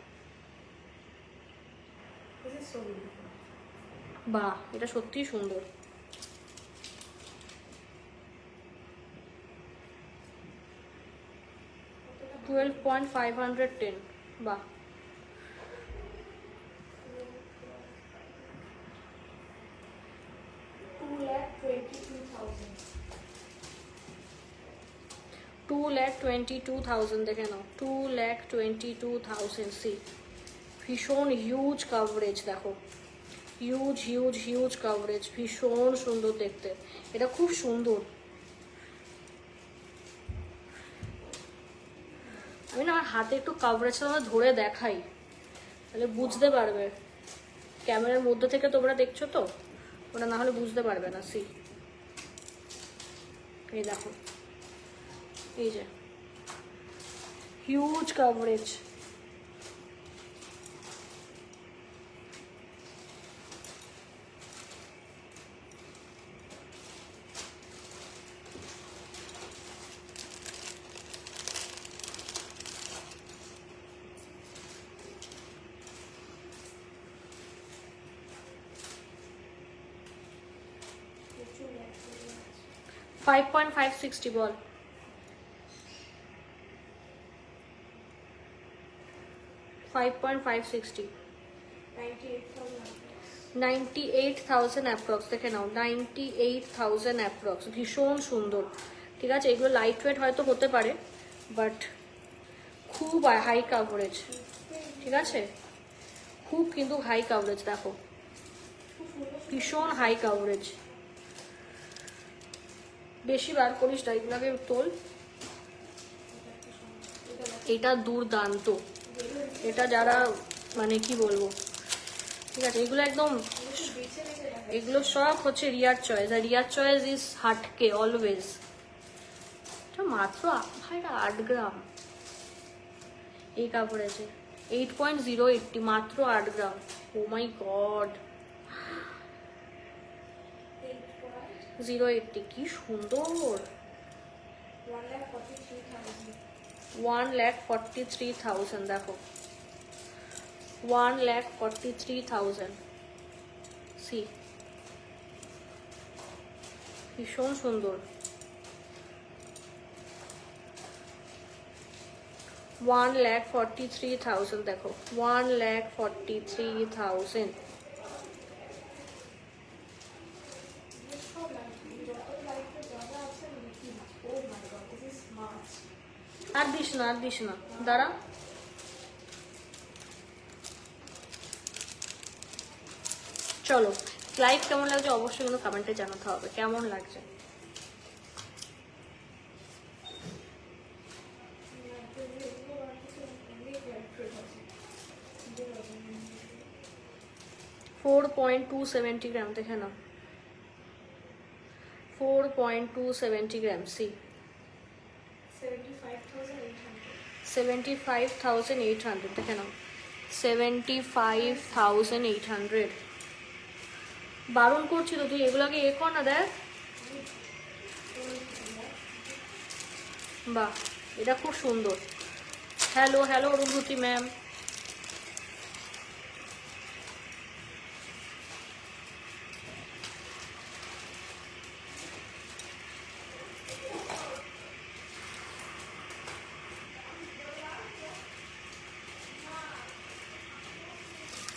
বাহ, এটা সত্যিই সুন্দর। $12,510, বাহ। $2,22,000 দেখে নাও, 2,22,000। সি, ভীষণ হিউজ কাভারেজ, দেখো হিউজ হিউজ হিউজ কাভারেজ, ভীষণ সুন্দর দেখতে। এটা খুব সুন্দর। আমি না আমার হাতে একটু কাভারেজটা আমরা ধরে দেখাই, তাহলে বুঝতে পারবে। ক্যামেরার মধ্যে থেকে তোমরা দেখছো তো, ওটা না হলে বুঝতে পারবে না। সি, এই দেখো, এই যে হিউজ কাভারেজ। $5,560 বল। 5,560, 98,000 অ্যাপ্রক্স। দেখে নাও, 98,000 অ্যাপ্রক্স। ভীষণ সুন্দর, ঠিক আছে? এগুলো লাইট ওয়েট হয়তো হতে পারে, বাট খুব হাই কাভারেজ, ঠিক আছে? খুব কিন্তু হাই কাভারেজ, দেখো ভীষণ হাই কাভারেজ। বেশি বার করিস না, এগুলোকে তোল। এটা দুর্দান্ত, এটা যারা মানে কি বলবো, ঠিক আছে? এগুলো একদম, এগুলো সব হচ্ছে রিয়ার চয়েস, আর রিয়ার চয়েস ইজ হাটকে অলওয়েজ। এটা মাত্র ভাই 8 গ্রাম এই কাপড়েছে, 8.080, মাত্র 8 গ্রাম। ও মাই গড, 080, কি সুন্দর। 1,43,000 দেখো, 1,43,000। সি, ভীষণ সুন্দর। 1,43,000 দেখো, 1,43,000। আর দিস না, আর দিস না, দাঁড়া। চলো, লাইভ কেমন লাগছে অবশ্যই কিন্তু কমেন্টে জানাতে হবে, কেমন লাগছে। $4.270 গ্রাম, দেখে নাও, 4.270 গ্রাম। সি, 75,800 দেখে নাও, 75,800। বারণ করছি তো, তুই এগুলোকে এ কর না, দেখ। বাহ, এটা খুব সুন্দর। Hello hello Arundhati ma'am.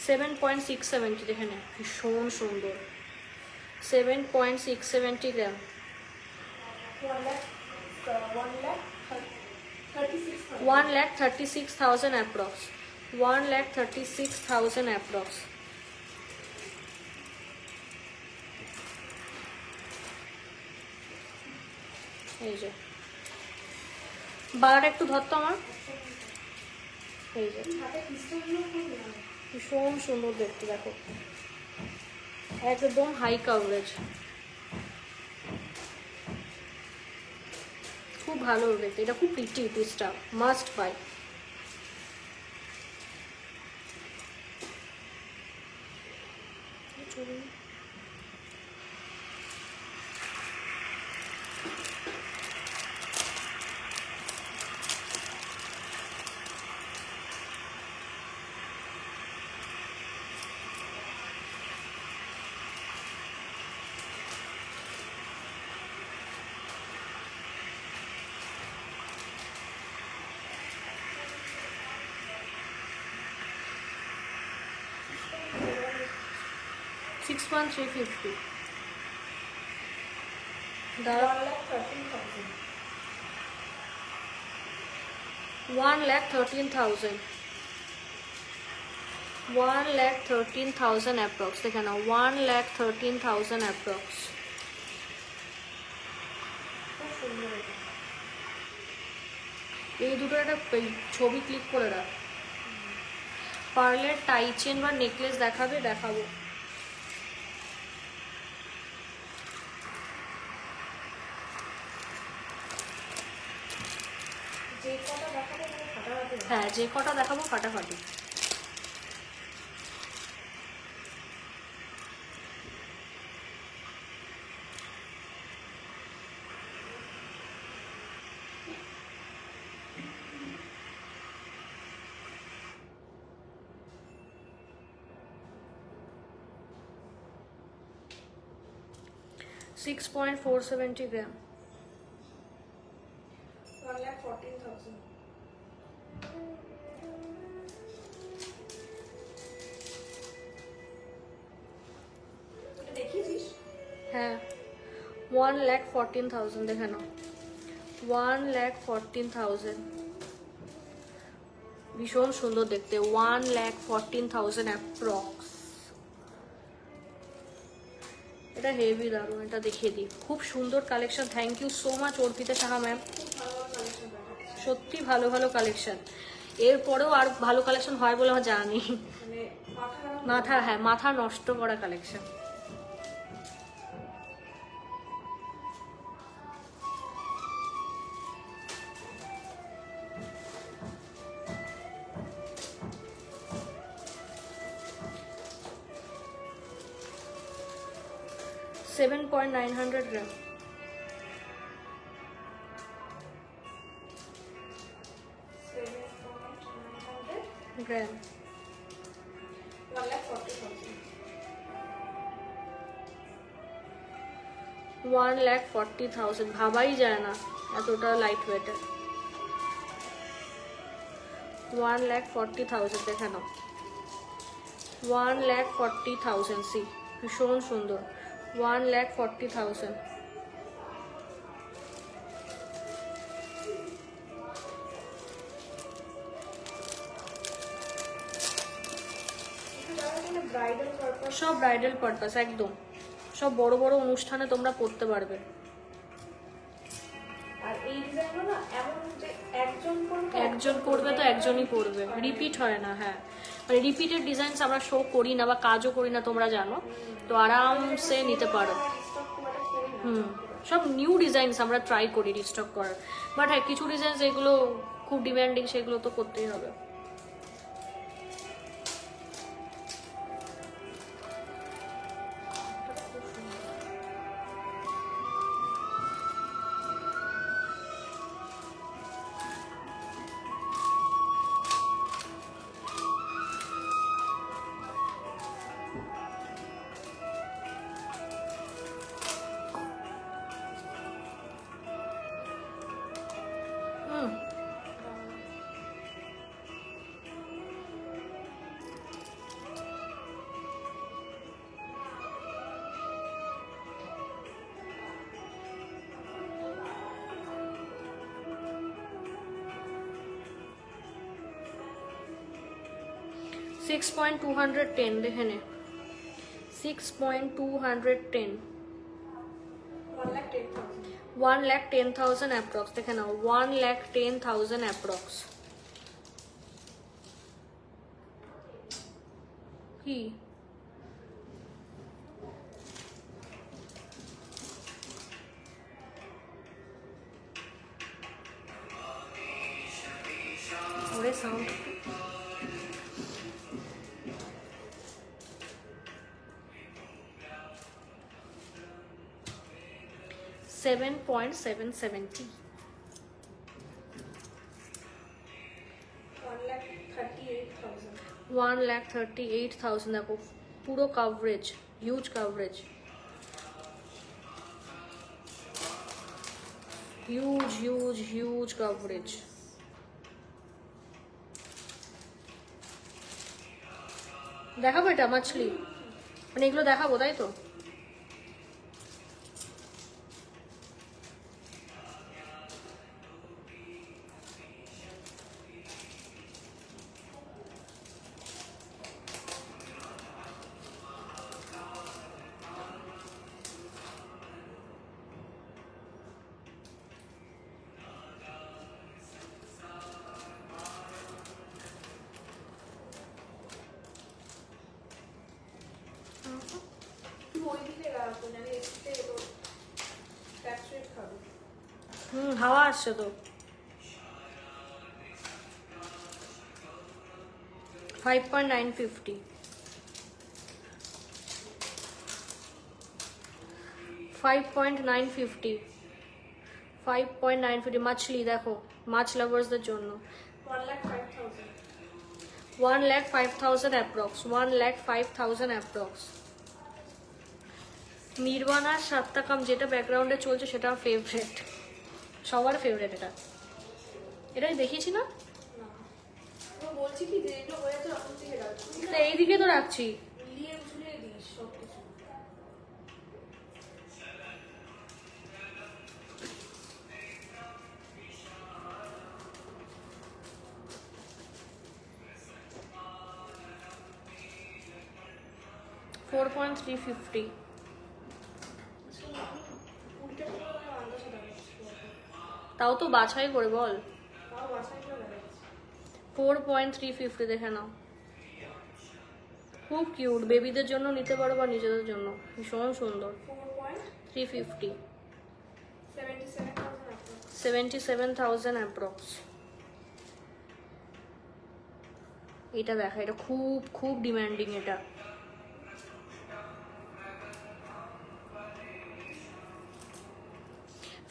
$7.670 দেখে নে, ভীষণ সুন্দর। 7.670 গ্রাম, 1,36,000 অ্যাপ্রক্স, 1,36,000 অ্যাপ্রক্স। এই যে বালাটা একটু ধরতো আমার, এই যে হাতে পিস্তলগুলো খুব ভালো। ভীষণ সুন্দর দেখতে, দেখো একদম হাই কাভারেজ, খুব ভালো দেখতে, এটা খুব প্রিটি পিসটা, মাস্ট বাই। সিক্স 350 দাঁড়া, 1,13,000 1,13,000 1,13,000 অ্যাপ্রক্স, দেখে নাও 1,13,000 অ্যাপ্রক্স। খুব সুন্দর এটা। এই দুটো একটা ছবি ক্লিক করে রাখ। পার্লের টাই চেন বা নেকলেস দেখাবে, দেখাবো। যে কটা দেখাবো পুরো ফাটাফাটি হবে। হ্যাঁ, যে কটা দেখাবো ফাটাফাটি। সিক্স 6.470 গ্রাম। 1,14,000 এটা দেখিয়েছিস? হ্যাঁ, 1,14,000 দেখে নাও, 1,14,000, ভীষণ সুন্দর দেখতে, 1,14,000 অ্যাপ্রক্স। এটা হেভি দারুণ, এটা দেখিয়ে দিই, খুব সুন্দর collection. Thank you so much Arpita Saha ma'am, খুব ভালো ভালো কালেকশন দেখাচ্ছে। সত্যি ভালো ভালো কালেকশন। এরপরেও আর ভালো কালেকশন হয় বলে আমার জানি, মানে মাথা, হ্যাঁ মাথা নষ্ট করা কালেকশন। সেভেন 7.900 গ্রাম। 7,900 গ্রাম 1,40,000 1,40,000, ভাবাই যায় না এতটা লাইট ওয়েটের। 1,40,000 দেখে নাও, 1,40,000, সি ভীষণ সুন্দর, 1,40,000। Bridal purpose. সব ব্রাইডাল পারপাস, একদম সব বড় বড় অনুষ্ঠানে তোমরা পরতে পারবে। আর এই ডিজাইনগুলো না এমন যে একজন করবে, একজন করবে তো একজনই করবে, রিপিট হয় না। হ্যাঁ, মানে রিপিটেড ডিজাইনস আমরা শো করি না বা কাজও করি না, তোমরা জানো তো, আরামসে নিতে পারো। স্টক খুব একটা করি না। হুম, সব নিউ ডিজাইনস আমরা ট্রাই করি রিস্টক করার, বাট হ্যাঁ কিছু ডিজাইনস যেগুলো খুব ডিমান্ডিং সেগুলো তো করতেই হবে। হুম, 6.210 দেখে নে, 6.210, 1,10,000 1,10,000 অ্যাপ্রক্স, দেখে নাও 1,10,000 অ্যাপ্রক্স। কি ওরে সাউন্ড, 7.770, 1,38,000 1,38,000 দেখো, পুরো coverage, huge coverage, huge huge huge coverage. দেখাবো এটা মাছলি, মানে এগুলো দেখাবো তাই তো? তুমি ওই দিকে রাখো, জানি এসে এলো ট্যাক্স রেট খাবে। হাওয়া আসছে তো। 5.950, 5.950, 5.950 মাছলি দেখো, মাছ লাভার্সদের জন্য 1,05,000 1,05,000 অ্যাপ্রক্স, 1,05,000 অ্যাপ্রক্স। নির্বাণার সাত্তাকাম যেটা ব্যাকগ্রাউন্ডে চলছে সেটা ফেভারেট, সবার ফেভারেট। এটা আমি দেখিয়েছি না? না, আমি বলছি কি যে এগুলো হয়ে যাচ্ছে তখন থেকে রাখছি, তো এইদিকে তো রাখছি। মিলিয়ে ঝুলিয়ে দিস সব কিছু। ফোর 4.350, উল্টে পুরো আন্দাজ দেখাচ্ছি, তাও তো বাছাই করে বল। তাও বাছাই করে দেখাচ্ছি। 4.350 দেখে নাও, খুব কিউট, বেবিদের জন্য নিতে পারো বা নিজেদের জন্য, ভীষণ সুন্দর। 350, 77,000 অ্যাপ্রক্স। এটা দেখা, এটা খুব খুব ডিমান্ডিং। এটা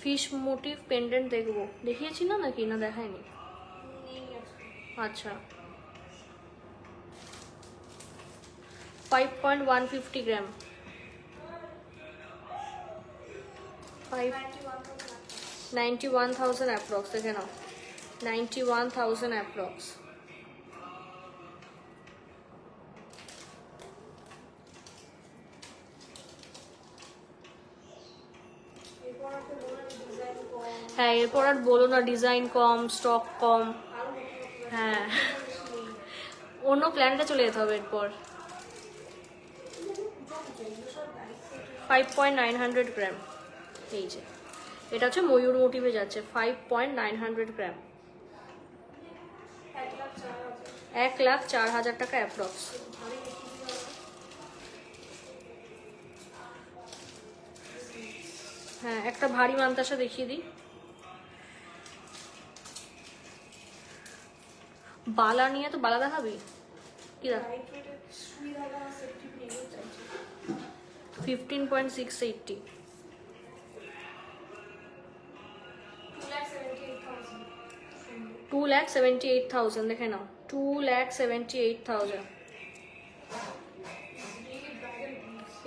ফিশ মোটিভ পেন্ডেন্ট দেখবো, দেখিয়েছি না নাকি, না দেখায়নি? আচ্ছা, 5.150 গ্রাম, 91,000 অ্যাপ্রক্স, দেখে নাও 91,000 অ্যাপ্রক্স। হ্যাঁ, এরপর আর বলো না, ডিজাইন কম, স্টক কম। হ্যাঁ, অন্য প্ল্যানটা চলে যেতে হবে এরপর। 5.900 গ্রাম, এই যে এটা হচ্ছে ময়ূর মোটিভে যাচ্ছে, 5.900 গ্রাম, 1,04,000 টাকা অ্যাপ্রক্স। হ্যাঁ, একটা ভারী মান্তাসা দেখিয়ে দিই। বালা নিয়ে তো, বালা দেখাবি কি? 15.680, 2,78,000 দেখে নাও, 2,78,000।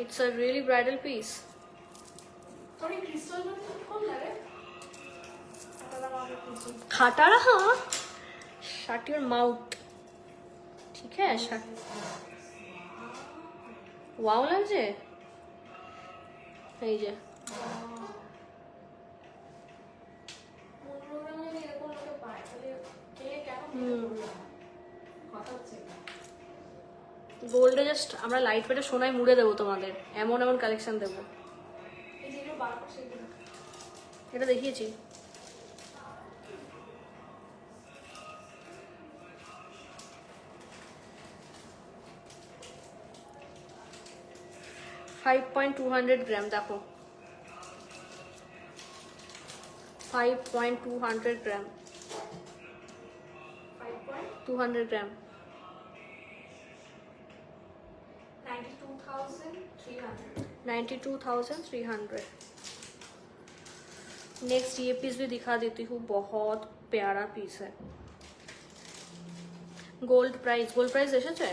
It's a really bridal piece. खटारा हाँ, shut your mouth, ठीक है? shut, वाव লাগছে এই যে। গোল্ডে জাস্ট আমরা লাইট ওয়েটে সোনায় মুড়ে দেবো তোমাদের, এমন এমন কালেকশন দেবো। বারবার সেগুলো এটা দেখিয়েছি। $5.200 গ্রাম, দেখো 5.200 গ্রাম, 200 গ্রাম, 92,300। नेक्स्ट ये पीस भी दिखा देती हूँ, बहुत प्यारा पीस है। গোল্ড প্রাইস এসেছে?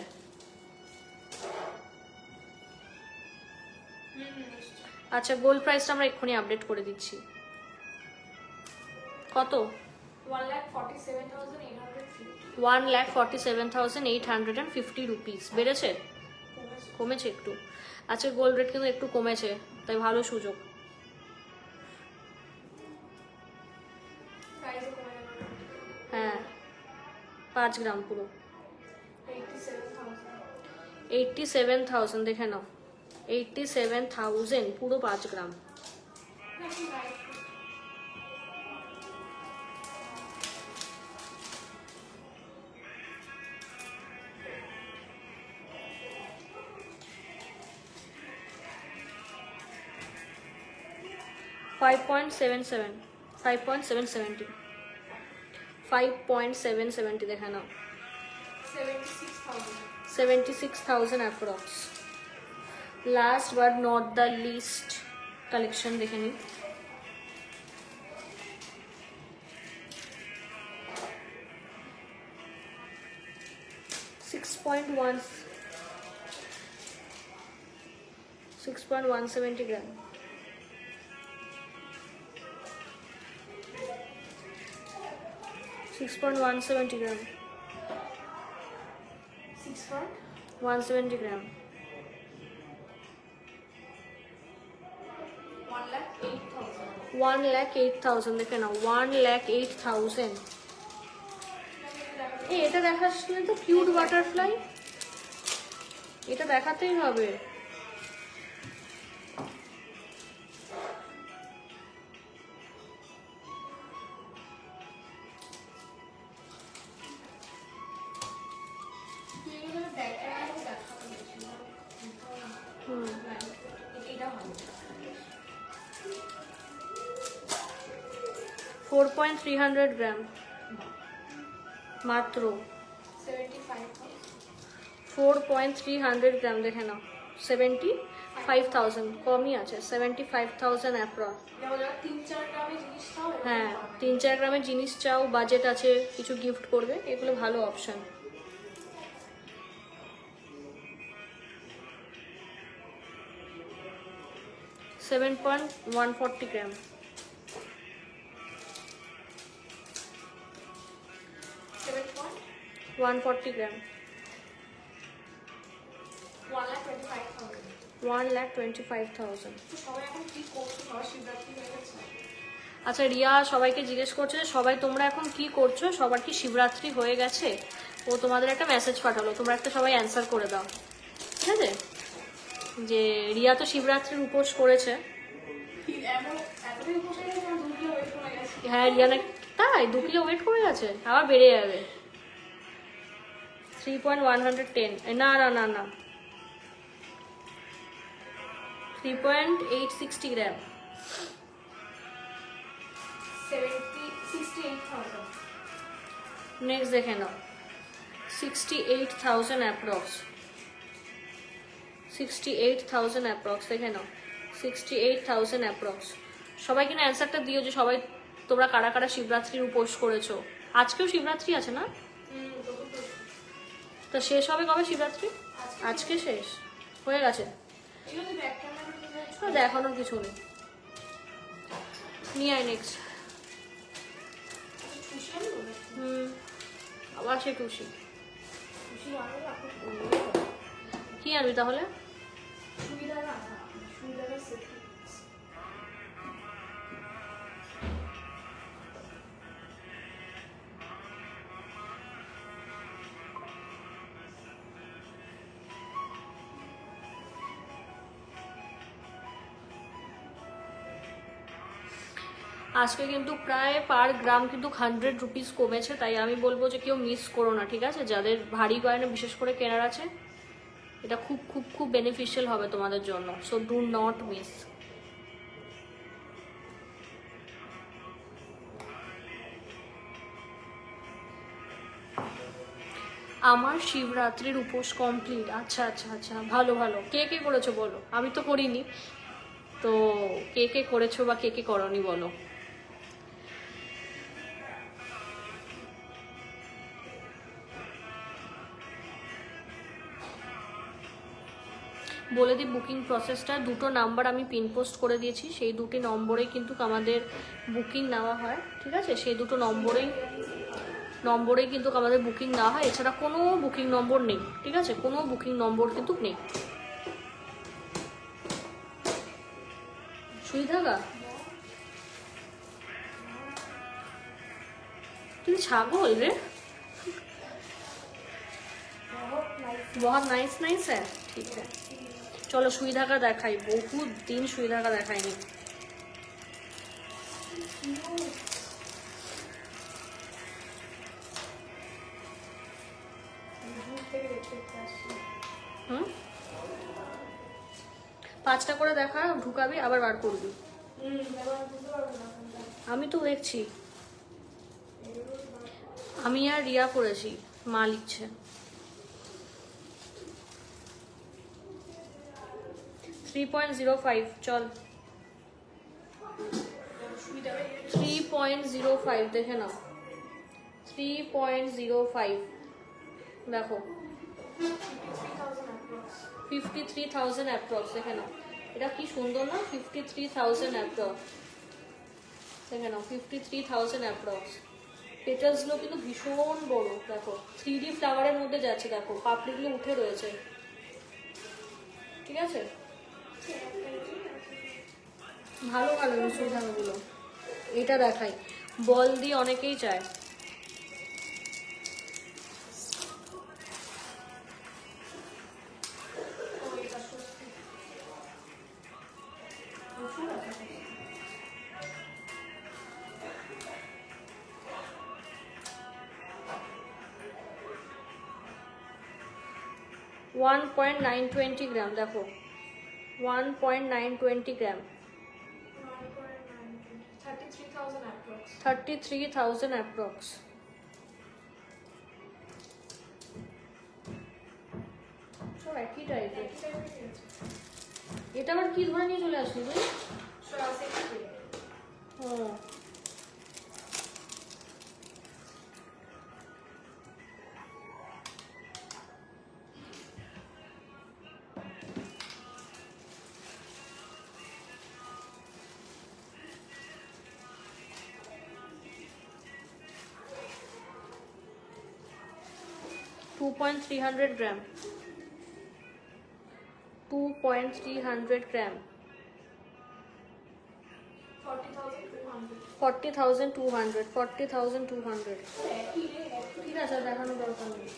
আচ্ছা, গোল্ড প্রাইসটা আমরা এক্ষুনি আপডেট করে দিচ্ছি। কত? 1,47,850 রুপিস। বেড়েছে? কমেছে একটু? আচ্ছা, গোল্ড রেট কিন্তু একটু কমেছে, তাই ভালো সুযোগ। হ্যাঁ, 5 গ্রাম পুরো 87,000। দেখে নাও, 87,000 পুরো 5 গ্রাম। $5.770 देखा ना। 76,000 approx. Last but not the least collection देखे नहीं। $6.170 ग्राम। 6.170 ग्राम। 170 ग्राम। 1,08,000 देखे ना, 1,08,000। এটা দেখাস না তো, কিউট বাটারফ্লাই, এটা দেখাতেই হবে। $4.300 গ্রাম মাত্র। 4.300 গ্রাম দেখে নাও। 75,000 কমই আছে, 75,000 অ্যাপ্রক্স। হ্যাঁ, 3-4 গ্রামের জিনিস চাও, বাজেট আছে, কিছু গিফট করবে, এগুলো ভালো অপশন। $7.140 গ্রাম। 140 গ্রাম। 1,25,000। আচ্ছা রিয়া সবাইকে জিজ্ঞেস করছে যে সবাই তোমরা এখন কি করছো, সবার কি শিবরাত্রি হয়ে গেছে? ও তোমাদের একটা মেসেজ পাঠালো, তোমরা একটা সবাই অ্যান্সার করে দাও, ঠিক আছে? যে রিয়া তো শিবরাত্রির উপোস করেছে। হ্যাঁ রিয়া না, তাই 2 কিলো ওয়েট করে গেছে, আবার বেড়ে যাবে। 3.110, না না না না, 3.860 গ্রাম। 68,000। নেক্সট দেখে নাও, 68,000 অ্যাপ্রক্স। 68,000 অ্যাপ্রক্স দেখে নাও, 68,000 অ্যাপ্রক্স। সবাই কিনা অ্যান্সারটা দিও যে সবাই তোমরা কারা কারা শিবরাত্রির উপোস করেছো। আজকেও শিবরাত্রি আছে না? তো শেষ হবে কবে শিবরাত্রি? আজকে শেষ হয়ে গেছে, দেখানোর কিছু নেই। নিয়ে আয় নেক্সট। আবার সে টুসি, কি আনবি তাহলে? আজকে কিন্তু প্রায় পার গ্রাম কিন্তু 100 রুপিস কমেছে, তাই আমি বলবো যে কেউ মিস করো না, ঠিক আছে? যাদের ভারী গয়না বিশেষ করে কেনার আছে, এটা খুব খুব খুব বেনিফিশিয়াল হবে তোমাদের জন্য, সো ডু নট মিস। আমার শিবরাত্রির উপোস কমপ্লিট। আচ্ছা আচ্ছা আচ্ছা, ভালো ভালো। কে কে করেছো বলো, আমি তো করিনি, তো কে কে করেছো বা কে কে করনি বলো। বলে দিই বুকিং প্রসেসটা, দুটো নাম্বার আমি পিন পোস্ট করে দিয়েছি, সেই দুটি নম্বরেই কিন্তু আমাদের বুকিং নেওয়া হয়, ঠিক আছে? সেই দুটো নম্বরেই কিন্তু আমাদের বুকিং নেওয়া হয়, এছাড়া কোনো বুকিং নম্বর নেই, ঠিক আছে? কোনো বুকিং নম্বর কিন্তু নেই। সুই ধাগা, তুই ছাগল রে। बहुत नाइस नाइस है, ठीक है। चलो सुई धागा देखाई, बहुत दिन सुई धागा देखाईनी। হুম, 5টা করে দেখা, ঢুকাবি আবার বার করবি। আমি তো দেখছি, আমি আর রিয়া করেছি, মা লিখছে। 3.05 চল, 3.05 দেখে নাও, 3.05 দেখো, 53,000 অ্যাপ্রক্স, দেখে নাও। এটা কি সুন্দর না, 53,000 অ্যাপ্রক্স, দেখে নাও, 53,000 অ্যাপ্রক্স। পেটালসগুলো কিন্তু ভীষণ বড়, দেখো 3D ফ্লাওয়ারের মধ্যে যাচ্ছে, দেখো পাপড়িগুলো উঠে রয়েছে, ঠিক আছে? ভালো ভালো সুবিধাগুলো। এটা দেখাই, বল দিয়ে অনেকেই চায়। ওয়ান 1.920 গ্রাম, দেখো 1.920 গ্রাম, 33,000 অ্যাপ্রক্স। সব একই টাইপের। এটা আবার কি ধরে নিয়ে চলে আসলি তুই? ও 2.300 গ্রাম, 2.300 গ্রাম, 40,200, 40,200। ঠিক আছে, দেখানোর দরকার নেই।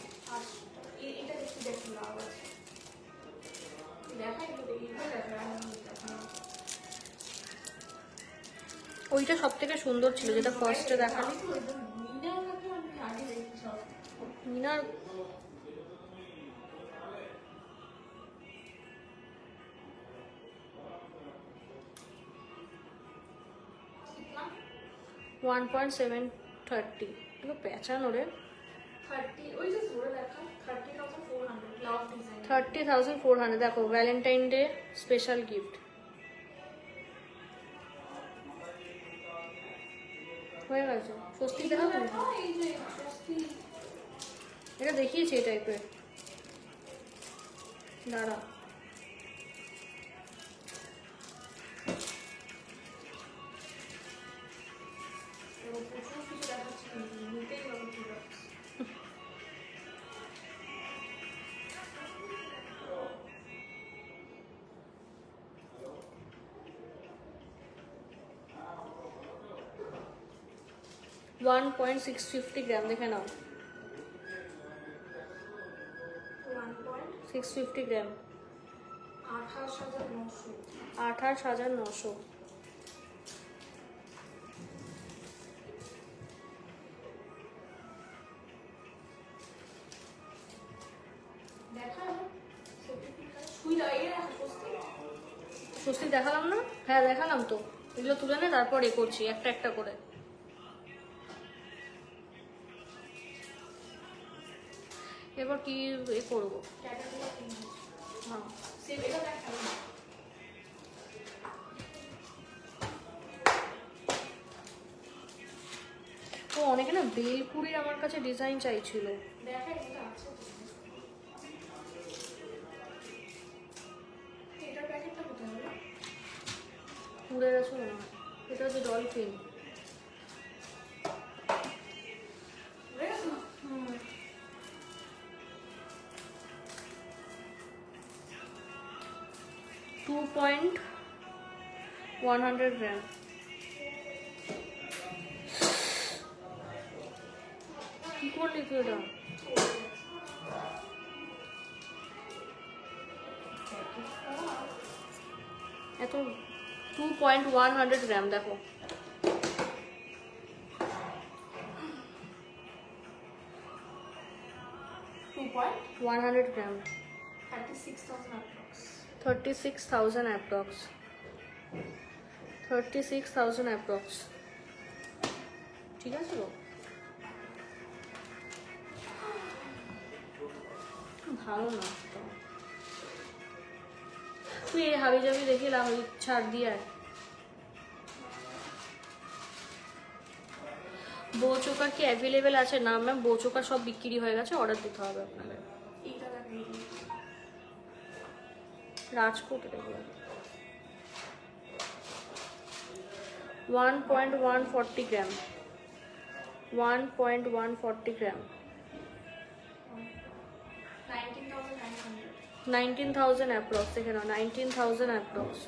ওইটা সব থেকে সুন্দর ছিল, যেটা ফার্স্টে দেখালি। মিনার 1.730, এগুলো পেঁচানো রে। 30,400, দেখো ভ্যালেন্টাইন ডে স্পেশাল গিফট হয়ে গেছে। স্বস্তি দেখাবো, এটা দেখিয়েছি এই টাইপের, দাঁড়া। ওয়ান 1.650 গ্রাম, দেখে নাও, 650 গ্রাম, 28,900। 28,900। হ্যাঁ দেখালাম তো, এগুলো তুলে নে তারপর এ করছি একটা একটা করে। এবার কি এ করবো? ক্যাটারপিলার কিনবো। হ্যাঁ সেভ এটা দেখা যাবে। ও অনেকে না বেলপুরির আমার কাছে ডিজাইন চাইছিল। দেখা এটা আছে। এটার প্যাকেটটা কোথায় হলো? পুড়ে গেছে মনে হয়। এটা হচ্ছে ডলফিন। হয়ে গেছে না? 2.100 গ্রাম। কি করলি তুই এটা? এত 2.100 গ্রাম দেখো। 100 গ্রাম 36,000 approx. 36,000 approx 36,000 approx। ঠিক আছে তো? ভালো না তো। তুই এই হাবি জাবি দেখি লাভ ছাড় দিয়ে আয়। বৌচোকা কি অ্যাভেলেবেল আছে? না ম্যাম, বৌচোকা সব বিক্রি হয়ে গেছে, অর্ডার দিতে হবে আপনাদের। এইটা দেখাই দিই। রাজকোট এগুলো 1.140 গ্রাম 1.140 গ্রাম 19,900. 19,000 অ্যাপ্রক্স। দেখে নাও 19,000 অ্যাপ্রক্স।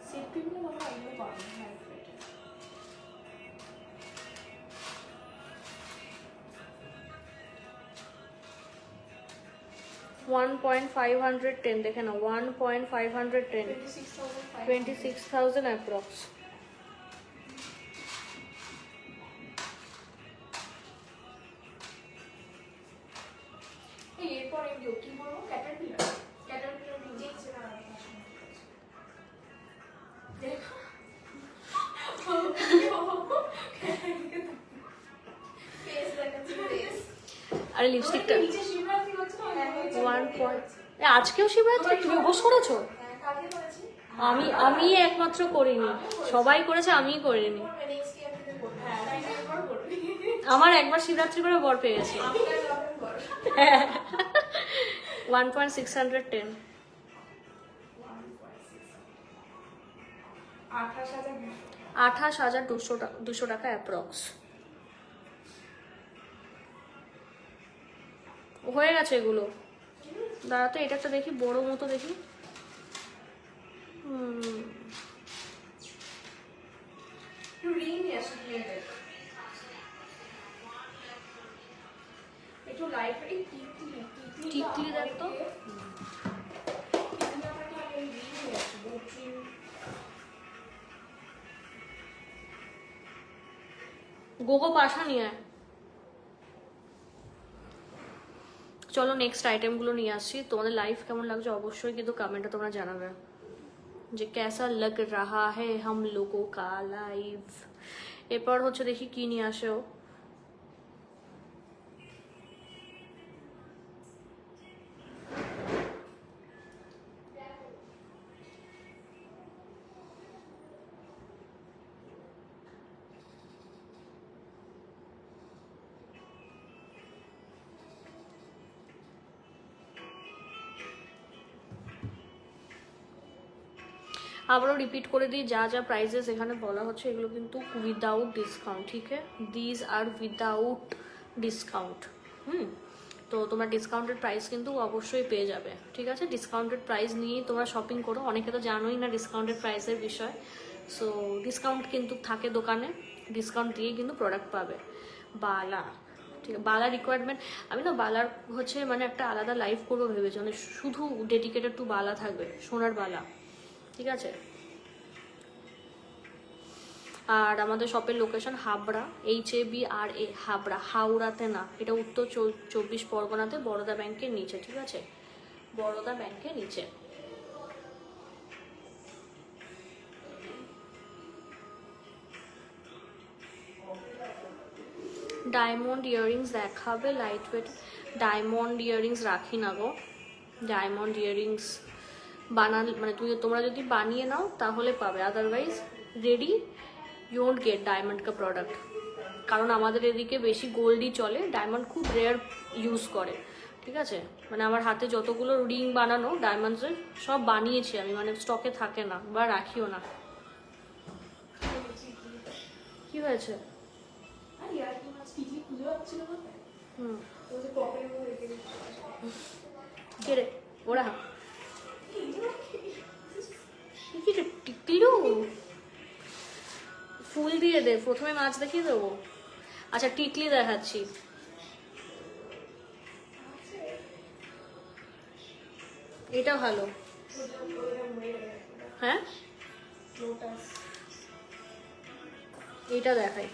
সেফটি গুলো বাবা এগুলো পাবে লাইট ওয়েটে। 1.510 দেখে নাও 1.510 26,500. 26,000 অ্যাপ্রক্স। এই এরপর এগুলো কি বলবো? ক্যাটারপিলার। ক্যাটারপিলার নিজেই ছেড়ে আর দেখো। ফেস দেখাচ্ছে ফেস। আরে লিপস্টিকটা নিচে শিবরাত্রি হচ্ছে না? 1. আজকেও শিবরাত্রি? তুমি উপোস করেছো? হ্যাঁ, কালকে করেছি। আমি একমাত্র করিনি, সবাই করেছে, আমিই করিনি। নেক্সট ইয়ার থেকে করবো। হ্যাঁ, তাই এরপর করবি। আমার একবার শিবরাত্রি করে বর পেয়ে গেছি। After November. 1.610 28,200 টাকা অ্যাপ্রক্স। হয়ে গেছে এগুলো। দাঁড়াতে এটা একটা দেখি, বড় মতো দেখি। রিং নিয়ে আসি প্লেটের। একটু লাইট এই টিকলি দেখ তো। গোগো পাশা নিয়ে আয়। চলো নেক্সট আইটেমগুলো নিয়ে আসছি। তোমাদের লাইফ কেমন লাগছে অবশ্যই কিন্তু কমেন্টে তোমরা জানাবে যে কেসা লাগ রাহা হ্যায় হাম লোগো কা লাইভ। এরপর হচ্ছে দেখি কি নিয়ে আসেও। আবারও রিপিট করে দিই, যা যা প্রাইসেস এখানে বলা হচ্ছে এগুলো কিন্তু উইদাউট ডিসকাউন্ট। ঠিক আছে, দিজ আর উইদাউট ডিসকাউন্ট। তো তোমরা ডিসকাউন্টেড প্রাইস কিন্তু অবশ্যই পেয়ে যাবে। ঠিক আছে, ডিসকাউন্টেড প্রাইস নিয়েই তোমরা শপিং করো। অনেকে তো জানোই না ডিসকাউন্টেড প্রাইসের বিষয়। সো ডিসকাউন্ট কিন্তু থাকে দোকানে, ডিসকাউন্ট দিয়ে কিন্তু প্রোডাক্ট পাবে। বালা, ঠিক আছে, বালা রিকোয়ারমেন্ট। আমি না বালার হচ্ছে মানে একটা আলাদা লাইভ করবো ভেবেছি, মানে শুধু ডেডিকেটেড টু বালা থাকবে, সোনার বালা। ঠিক আছে, আর আমাদের শপের লোকেশন হাবড়া, HABRA, হাবড়া, হাওড়াতে না, এটা উত্তর 24 পরগনাতে, বরোদা ব্যাংকের নিচে, ঠিক আছে, বরোদা ব্যাংকের নিচে। ডায়মন্ড ইয়াররিংস দেখাবে লাইট ওয়েট? ডায়মন্ড ইয়াররিংস রাখি না গো। ডায়মন্ড ইয়াররিংস মানে তোমরা যদি বানিয়ে নাও তাহলে পাবে, otherwise ready you won't get diamond কা প্রোডাক্ট। কারণ আমাদের এদিকে বেশি গোল্ডই চলে, ডায়মন্ড খুব রেয়ার ইউজ করে, ঠিক আছে। মানে আমার হাতে যতগুলো রিং বানানো ডায়মন্ডসের সব বানিয়েছি আমি, মানে স্টকে থাকে না বা রাখিও না। কি হয়েছে? কে রে ওরা? কি রে টিকলু? ফুল দিয়ে দে, প্রথমে মাছ দেখিয়ে দেবো। আচ্ছা টিকলি দেখাচ্ছি। এটা ভালো। হ্যাঁ এটা দেখাই।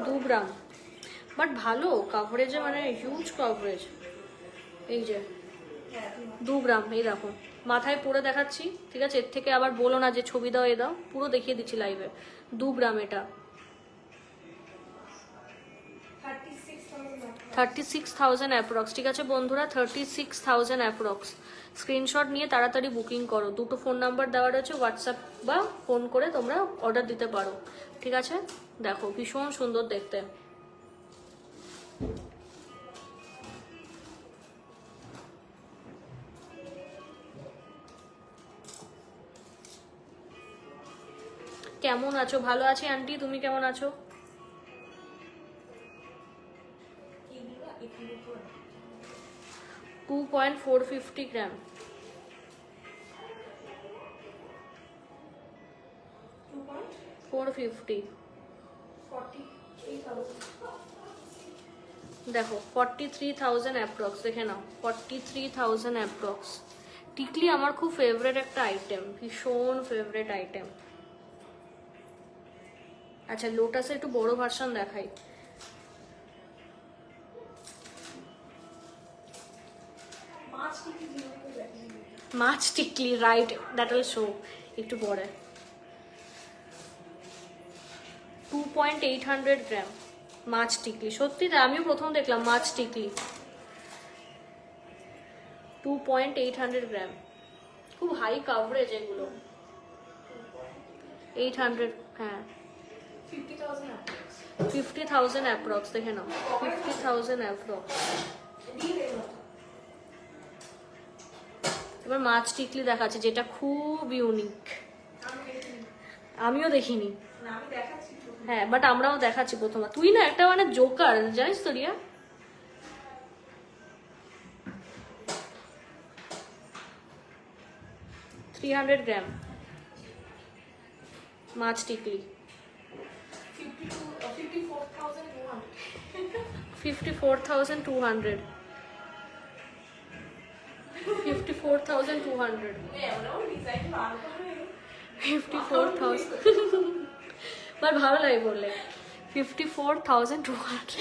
2 গ্রাম, বাট ভালো কাভারেজে, মানে হিউজ কাভারেজ। এই যে 2 গ্রাম, এই দেখো মাথায় পরে দেখাচ্ছি, ঠিক আছে। এর থেকে আবার বলো না যে ছবি দাও, এ দাও, পুরো দেখিয়ে দিচ্ছি লাইভে। 2 গ্রাম, এটা 36,000 অ্যাপ্রক্স, ঠিক আছে বন্ধুরা, 36,000 অ্যাপ্রক্স। স্ক্রিনশট নিয়ে তাড়াতাড়ি বুকিং করো। 2টো ফোন নাম্বার দেওয়া রয়েছে, হোয়াটসঅ্যাপ বা ফোন করে তোমরা অর্ডার দিতে পারো, ঠিক আছে। দেখো ভীষণ সুন্দর দেখতে। কেমন আছো? ভালো আছি আন্টি, তুমি কেমন আছো? টু 2.450 গ্রাম। দেখো 43,000 অ্যাপ্রক্স, দেখে নাও 43,000 অ্যাপ্রক্স। টিকলি আমার খুব ফেভারিট একটা আইটেম, ভীষণ ফেভারিট আইটেম। আচ্ছা লোটাসের একটু বড় ভার্সন দেখাই। মাছ টিকলি, রাইট, দ্যাট উইল শো। একটু বড়, 2.800 গ্রাম মাছ টিকলি। সত্যি তো আমিও প্রথম দেখলাম মাছ টিকলি। 2.800 গ্রাম, খুব হাই কাভারেজ এগুলো। 800, হ্যাঁ 50,000 অ্যাপ্রক্স, দেখে নাও 50,000 অ্যাপ্রক্স। এবার মাছ টিকলি দেখাচ্ছে, যেটা খুব ইউনিক, আমিও দেখিনি। হ্যাঁ বাট আমরাও দেখাচ্ছি প্রথমবার। তুই না একটা মানে জোকার, জানিস তো রিয়া। $300 গ্রাম মাছ টিকলি। 54,200। 54,200। 54,000 বাট ভালো লাগে বললে। 54,200।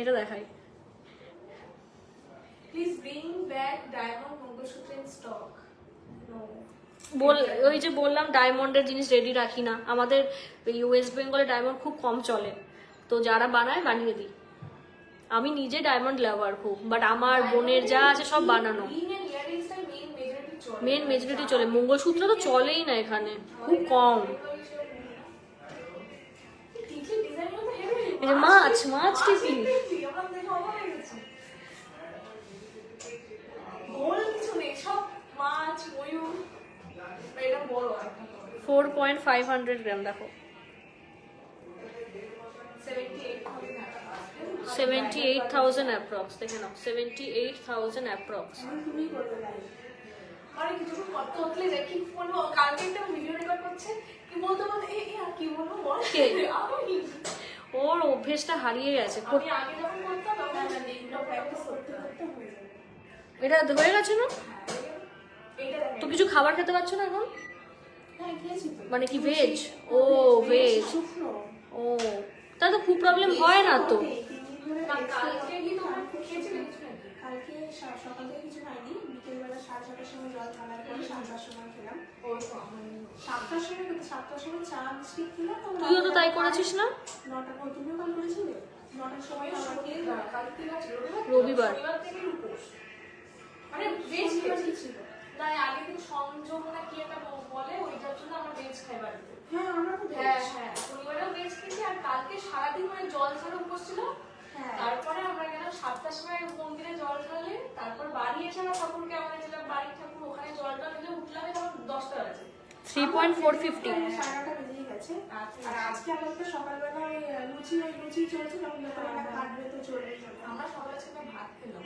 এটা দেখাই। Please bring back diamond mangalsutra in stock. No. ওই যে বললাম ডায়মন্ডের জিনিস রেডি রাখি না, আমাদের ওয়েস্ট বেঙ্গলে ডায়মন্ড খুব কম চলে, তো যারা বানায় বানিয়ে দিই। আমি নিজে ডায়মন্ড লাভার খুব, বাট আমার বোনের যা আছে সব বানানো। মেন মেজরিটি চলে, মঙ্গলসূত্র তো চলেই না এখানে, খুব কম। এই যে মাছ টিকলি, মাছ ময়ূর, এটা বড় 4.500 গ্রাম। দেখো 78,000 অ্যাপ্রক্স, দেখে নাও 78,000 অ্যাপ্রক্স। আরে কিছু কত হতলে দেখি বলবো, কালকে একটা ভিডিও রেকর্ড করছে, কি বলতো বল, কি বলবো বল। কে? আমি। ও ওর অভ্যেসটা হারিয়ে গেছে। আমি আগে যখন করতাম তখন এগুলো প্র্যাকটিস করতে করতে হয়ে যাবে। এটা হয়ে গেছে না? এইটা তো কিছু খাবার খেতে পারছো না এখন? হ্যাঁ খেয়েছি তো। মানে কি ভেজ? ও ভেজ। শুকনো। ও তা তো খুব প্রবলেম হয় না তো। না, কালকে কি তোমার খেয়েছিলে কিছু নাকি? কালকে সকাল থেকে কিছু খাইনি, বিকেলবেলা 7:30টার সময় জল ঢালার পরে 7টার সময় খেলাম। ও 7টার সময় খেতে 7টার সময় চা বিস্কিট খেলাম। তুইও তো তাই করেছিস না? 9টা তুমিও কাল করেছিলে? 9টার সময় খাবার খেয়ে কালকে আছে রবিবার। শনিবার থেকে উপোস। মানে ভেজ ছিল না, আগের দিন সংযম না কি একটা বলে, ওইটার জন্য আমরা ভেজ খাই বাড়িতে। হ্যাঁ আমরা তো হ্যাঁ শনিবারেও ভেজ খেয়েছি, আর কালকে সারাদিন মানে জল ছাড়া উপোস ছিল। তারপরে আমরা গেলাম 7টার সময় মন্দিরে জল ঢালে, তারপর বাড়ি এসে আমরা ঠাকুরকে আমরা যেলাম, বাড়ির ঠাকুর ওখানে জলটা নিলে উঠলাম, তখন 10টা বাজে। 3.450। 9:30 বেজেই গেছে। আর আজকে আমাদের সকালবেলা লুচি চলছে, তখন কাটবে তো চলবে। আমরা সকালে আজকে ভাত খেলাম।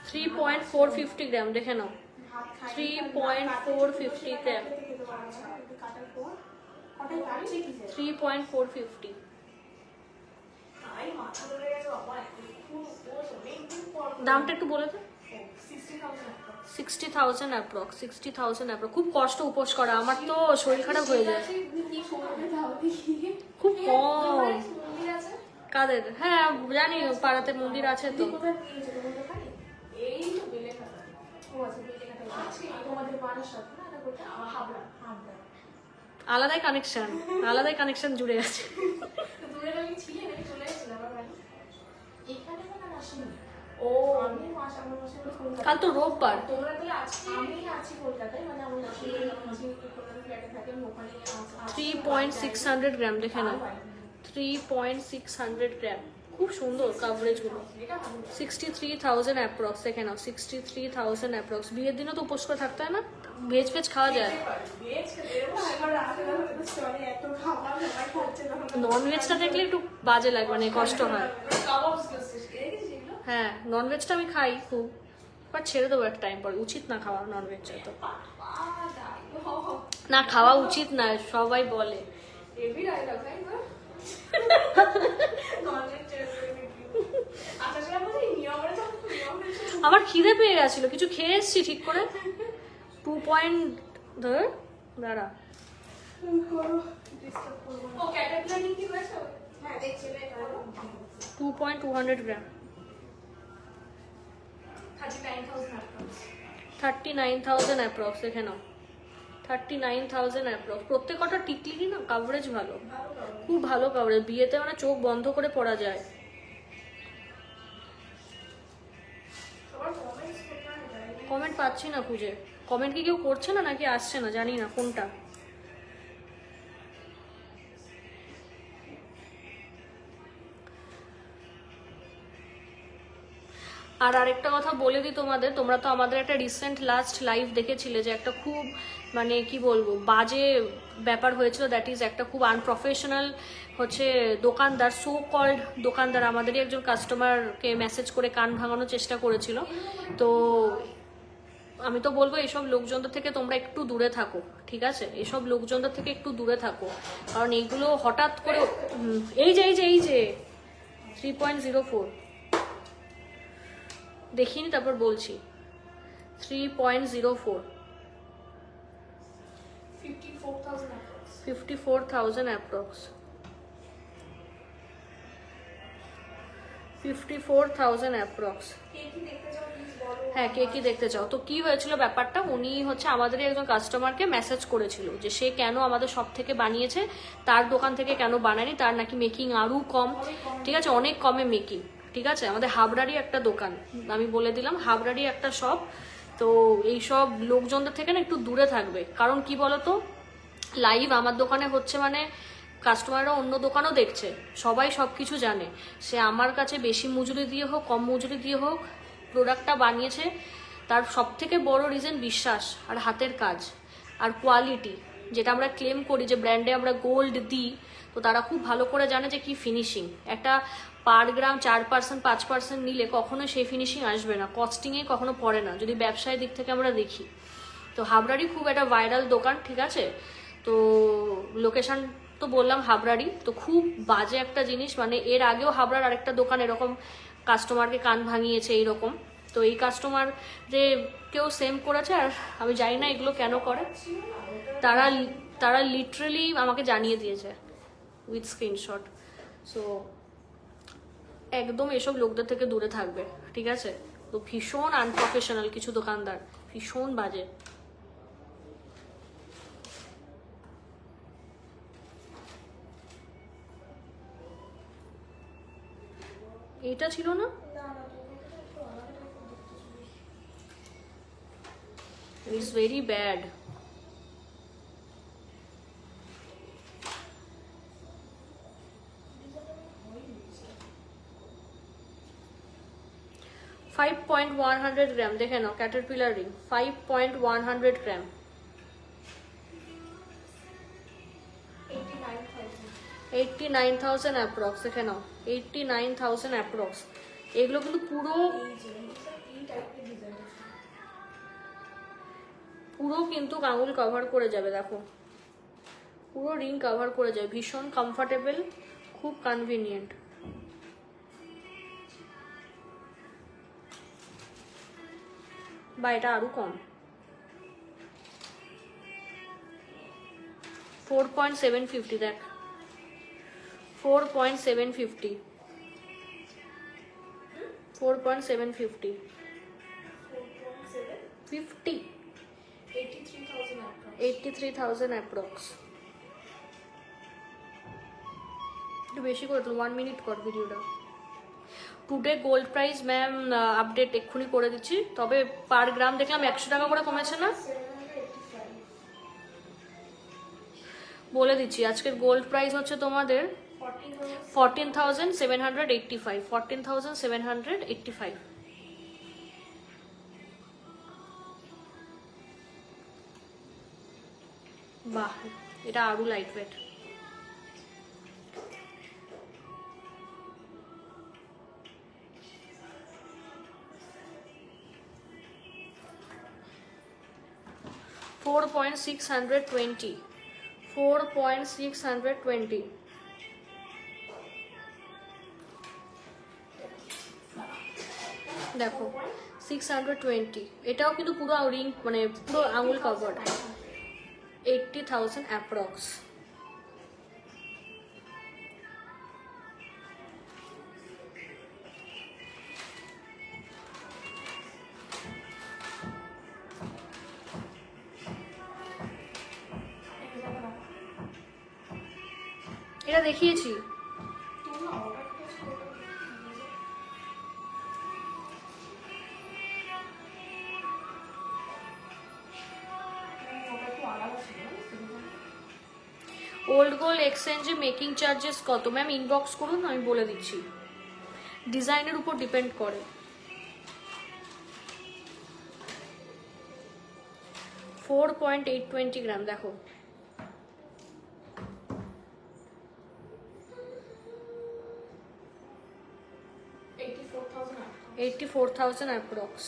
3.450 গ্রাম দেখে নাও। 3.450 গ্রাম। 3.450। দামটা একটু বলে দে। 60,000 অ্যাপ্রক্স। 60,000 অ্যাপ্রক্স। খুব কষ্ট উপোস করা, আমার তো শরীর খারাপ হয়ে যায়। খুব কম। কাদের? হ্যাঁ জানি, পাড়াতে মন্দির আছে তো। আলাদাই কানেকশন জুড়ে আছে। কাল তো রোববার। আমি আছি কলকাতায়, মানে আমার 3.600 গ্রাম দেখে নাও। 3.600 গ্রাম। খুব সুন্দর কাভারেজ গুলো। 63,000 অ্যাপ্রক্স দেখে নাও। 63,000 অ্যাপ্রক্স। বিয়ের দিনও তো উপোস করে থাকতে হয় না, ভেজ খাওয়া যায়। নন ভেজটা দেখলে একটু বাজে লাগে, মানে কষ্ট হয়। হ্যাঁ নন ভেজটা আমি খাই খুব, বাট ছেড়ে দেবো একটা টাইম পরে। উচিত না খাওয়া নন ভেজটা, তো না খাওয়া উচিত না সবাই বলে। আমার খিদে পেয়ে গেছিল, কিছু খেয়ে এসছি ঠিক করে। 2 পয়েন্ট ধর দাঁড়া। 2.200 গ্রাম। 39,000 অ্যাপ্রক্স দেখে নাও। 39,000 অ্যাপ্রক্স। প্রত্যেক কটা টিকলি না কাভারেজ ভালো, খুব ভালো কাভারেজ। বিয়েতে মানে চোখ বন্ধ করে পড়া যায়। কমেন্ট পাচ্ছি না খুঁজে। কমেন্ট কি কেউ করছে না নাকি আসছে না, জানি না কোনটা। আর আরেকটা কথা বলে দিই তোমাদের, তোমরা তো আমাদের একটা রিসেন্ট লাস্ট লাইভ দেখেছিলে যে একটা খুব মানে কি বলবো বাজে ব্যাপার হয়েছিল। দ্যাট ইজ একটা খুব আনপ্রফেশনাল হচ্ছে দোকানদার, সো কল্ড দোকানদার আমাদেরই একজন কাস্টমারকে মেসেজ করে কান ভাঙানোর চেষ্টা করেছিল। তো আমি তো বলবো এইসব লোকজনদের থেকে তোমরা একটু দূরে থাকো, ঠিক আছে? এইসব লোকজনদের থেকে একটু দূরে থাকো, কারণ এইগুলো হঠাৎ করে এই যে 3.04 দেখিনি, তারপর বলছি। 3.04। 54,000 অ্যাপ্রক্স। 54,000 অ্যাপ্রক্স। হ্যাঁ কে কি দেখতে চাও? তো কি হয়েছিল ব্যাপারটা, উনি হচ্ছে আমাদের একজন কাস্টমারকে মেসেজ করেছিল যে সে কেন আমাদের সব থেকে বানিয়েছে, তার দোকান থেকে কেন বানায়নি, তার নাকি মেকিং আরও কম, ঠিক আছে, অনেক কমে মেকিং, ঠিক আছে। আমাদের হাবড়ারই একটা দোকান, আমি বলে দিলাম হাবড়ারই একটা শপ। তো এইসব লোকজনদের থেকে না একটু দূরে থাকবে, কারণ কি বলতো লাইভ আমার দোকানে হচ্ছে মানে কাস্টমাররা অন্য দোকানও দেখছে, সবাই সব কিছু জানে। সে আমার কাছে বেশি মজুরি দিয়ে হোক কম মজুরি দিয়ে হোক প্রোডাক্টটা বানিয়েছে, তার সব থেকে বড় রিজন বিশ্বাস আর হাতের কাজ আর কোয়ালিটি, যেটা আমরা ক্লেম করি যে ব্র্যান্ডে আমরা গোল্ড দিই। তো তারা খুব ভালো করে জানে যে কি ফিনিশিং। একটা পার গ্রাম 4% 5% নিলে কখনো সেই ফিনিশিং আসবে না, কস্টিংয়ে কখনো পড়ে না, যদি ব্যবসায় দিক থেকে আমরা দেখি। তো হাবড়ারই খুব একটা ভাইরাল দোকান, ঠিক আছে। তো লোকেশন তো বললাম হাবড়ারই, তো খুব বাজে একটা জিনিস, মানে এর আগেও হাবড়ার আরেকটা দোকান এরকম কাস্টমারকে কান ভাঙিয়েছে এইরকম। তো এই কাস্টমার যে কেউ সেম করেছে, আর আমি জানি না এগুলো কেন করে। তারা তারা লিটারালি আমাকে জানিয়ে দিয়েছে উইথ স্ক্রিনশট। সো একদম এসব লোকদের থেকে দূরে থাকবে, ঠিক আছে? তো ভীষণ আনপ্রফেশনাল কিছু দোকানদার, ভীষণ বাজে। এটা ছিল না, ইটস ভেরি ব্যাড। ফাইভ 5.100 গ্রাম, দেখে নাও, ক্যাটারপিলার রিং 5.100 গ্রাম, 89,000 অ্যাপ্রক্স, দেখে নাও 89,000 অ্যাপ্রক্স। এগুলো কিন্তু পুরো পুরো কিন্তু আঙুল কভার করে যাবে, দেখো পুরো রিং কভার করে যাবে, ভীষণ কমফোর্টেবল, খুব কনভিনিয়েন্ট। বা এটা আরো কম, 4.750, দেখ 4.750, 4.750, 50, 83,000 অ্যাপ্রক্স। একটু বেশি করে তো 1 মিনিট কর ভিডিওটা। Today gold price ma'am update এক্ষুনি করে দিচ্ছি, তবে পার গ্রাম দেখলাম 100 টাকা করে কমেছে না, বলে দিচ্ছি। আজকের গোল্ড প্রাইস হচ্ছে তোমাদের 14,785, 14,785। বাহ, এটা আরো লাইট ওয়েট। Four point 620, 4.620। দেখো 620, এটাও কিন্তু পুরো রিং, মানে পুরো আঙুল কভার, 80,000 অ্যাপ্রক্স। এটা দেখিয়েছি, ওল্ড গোল্ড এক্সচেঞ্জে মেকিং চার্জেস কত ম্যাম? ইনবক্স করুন, আমি বলে দিচ্ছি। ডিজাইনের উপর ডিপেন্ড করে। 4.820 গ্রাম, দেখো 84,000 অ্যাপ্রক্স।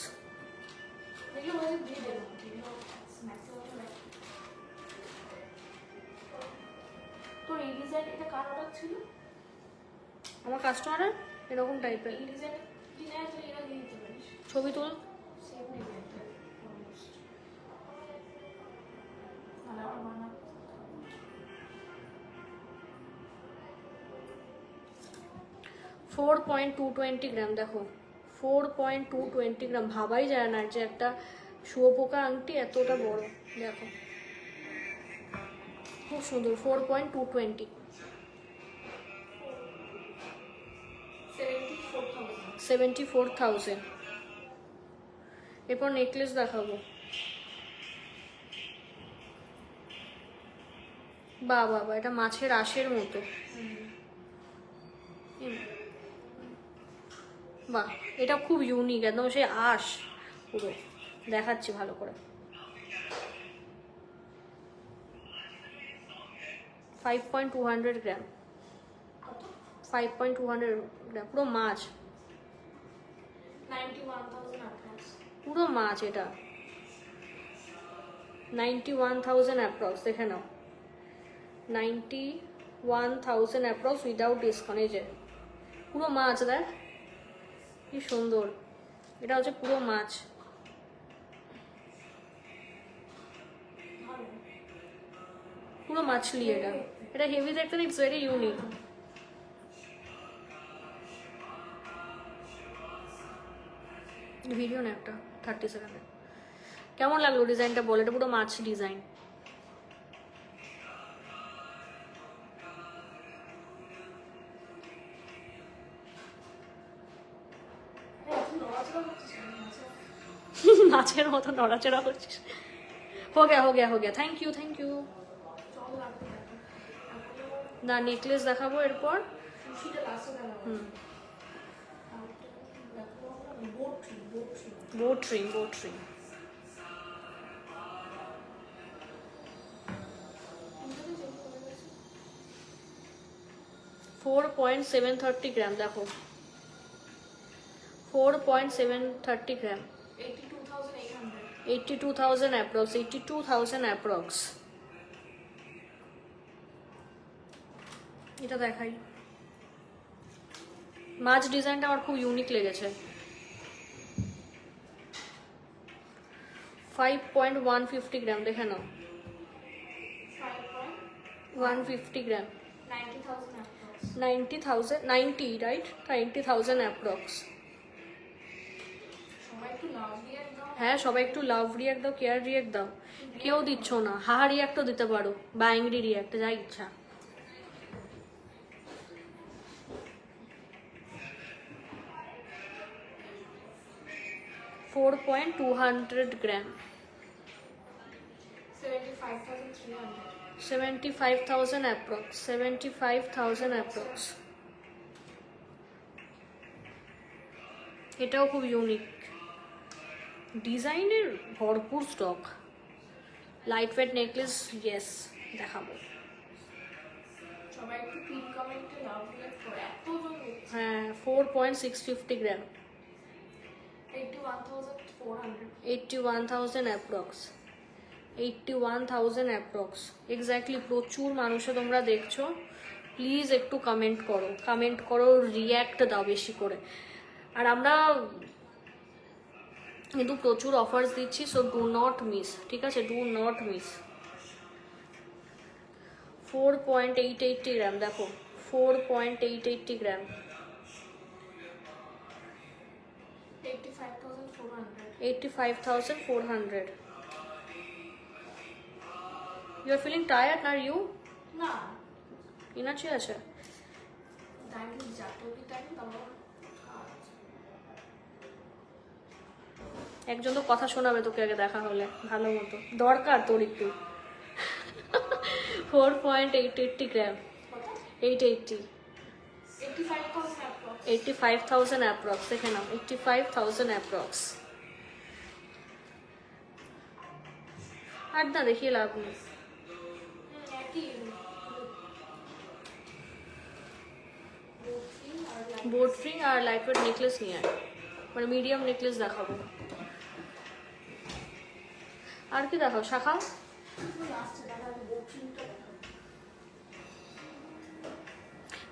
তোর এই ডিজাইন, এটা কার অর্ডার ছিল? আমার কাস্টমারের এরকম টাইপের এই ডিজাইন কিনে আসলে এরা দিয়ে দিতে পারিস, ছবি তুল। সেম ডিজাইনটা অলমোস্ট। তাহলে আবার বানা 4.220 গ্রাম, দেখো 4.220 গ্রাম, ভাবাই যায় না যে একটা শুয়োপোকা আংটি এতটা বড়। দেখো খুব সুন্দর, 4.220, 74,000। এরপর নেকলেস দেখাবো। বাহ বাবা, এটা মাছের আঁশের মতো। বাহ, এটা খুব ইউনিক, একদম সেই আঁশ পুরো। দেখাচ্ছি ভালো করে। 5.200 গ্রাম, 5.200 গ্রাম, পুরো মাছ, 91,000 অ্যাপ্রক্স। পুরো মাছ এটা। 91,000 অ্যাপ্রক্স, দেখে নাও 91,000 1000 অ্যাপ্রক্স উইদাউট ডিসকাউন্ট। এই যে পুরো মাছ দেখ কি সুন্দর, এটা হচ্ছে পুরো মাছ। পুরো মাছলি এটা, এটা হেভি দেখতে, ইটস ভেরি ইউনিক। ভিডিও না একটা 30 সেকেন্ডে। কেমন লাগলো ডিজাইনটা বল, এটা পুরো মাছ ডিজাইন। নাচের মতো নড়াচড়া করছিস। हो गया থ্যাংক ইউ না নেকলেস দেখাবো এরপর। বোট ট্রি 4.730 গ্রাম, দেখো 4.730 গ্রাম, 82,000 অ্যাপ্রক্স, 82,000 অ্যাপ্রক্স। এটা দেখাই, মাছ ডিজাইনটা আমার খুব ইউনিক লেগেছে। 5.150 গ্রাম, দেখে নাও 150 গ্রাম, 90 রাইট, 90,000 অ্যাপ্রক্স। হ্যাঁ সবাই একটু লাভ রিয়াক্ট দাও, কেয়ার রিয়াক্ট দাও। কেউ দিচ্ছ না, হাহা রিয়াক্টও দিতে পারো বা অ্যাংরি রিয়াক্ট, যা ইচ্ছা। $4.200 গ্রাম, 75,000 অ্যাপ্রক্স, 75,000 অ্যাপ্রক্স। এটাও খুব ইউনিক ডিজাইনের, ভরপুর stock. Light weight necklace, yes দেখাবো। হ্যাঁ 4.650 গ্রাম, 81,000 অ্যাপ্রক্স, 81,000 অ্যাপ্রক্স এক্স্যাক্টলি। প্রচুর মানুষে তোমরা দেখছো, প্লিজ একটু কমেন্ট করো, রিয়্যাক্ট দাও বেশি করে। আর আমরা কিন্তু প্রচুর অফার্স দিচ্ছি, সো ডু নট মিস, ঠিক আছে, ডু নট মিস। 4.880 গ্রাম, দেখো 4.880 গ্রাম, 85,400। You are feeling tired, are you? না এনার্জি আছে? একজন তো কথা শোনাবে তোকে আগে দেখা হলে, ভালো মতো দরকার তোর একটু। 4.880 গ্রাম, 880, 85,000 অ্যাপ্রক্স, দেখে নাও 85,000 অ্যাপ্রক্স। আর না দেখিয়ে লাভ নেই। বোট রিং আর লাইট ওয়েট নেকলেস নিয়ে আয়, মানে মিডিয়াম নেকলেস দেখাবো। আর কি দেখাও শাখা?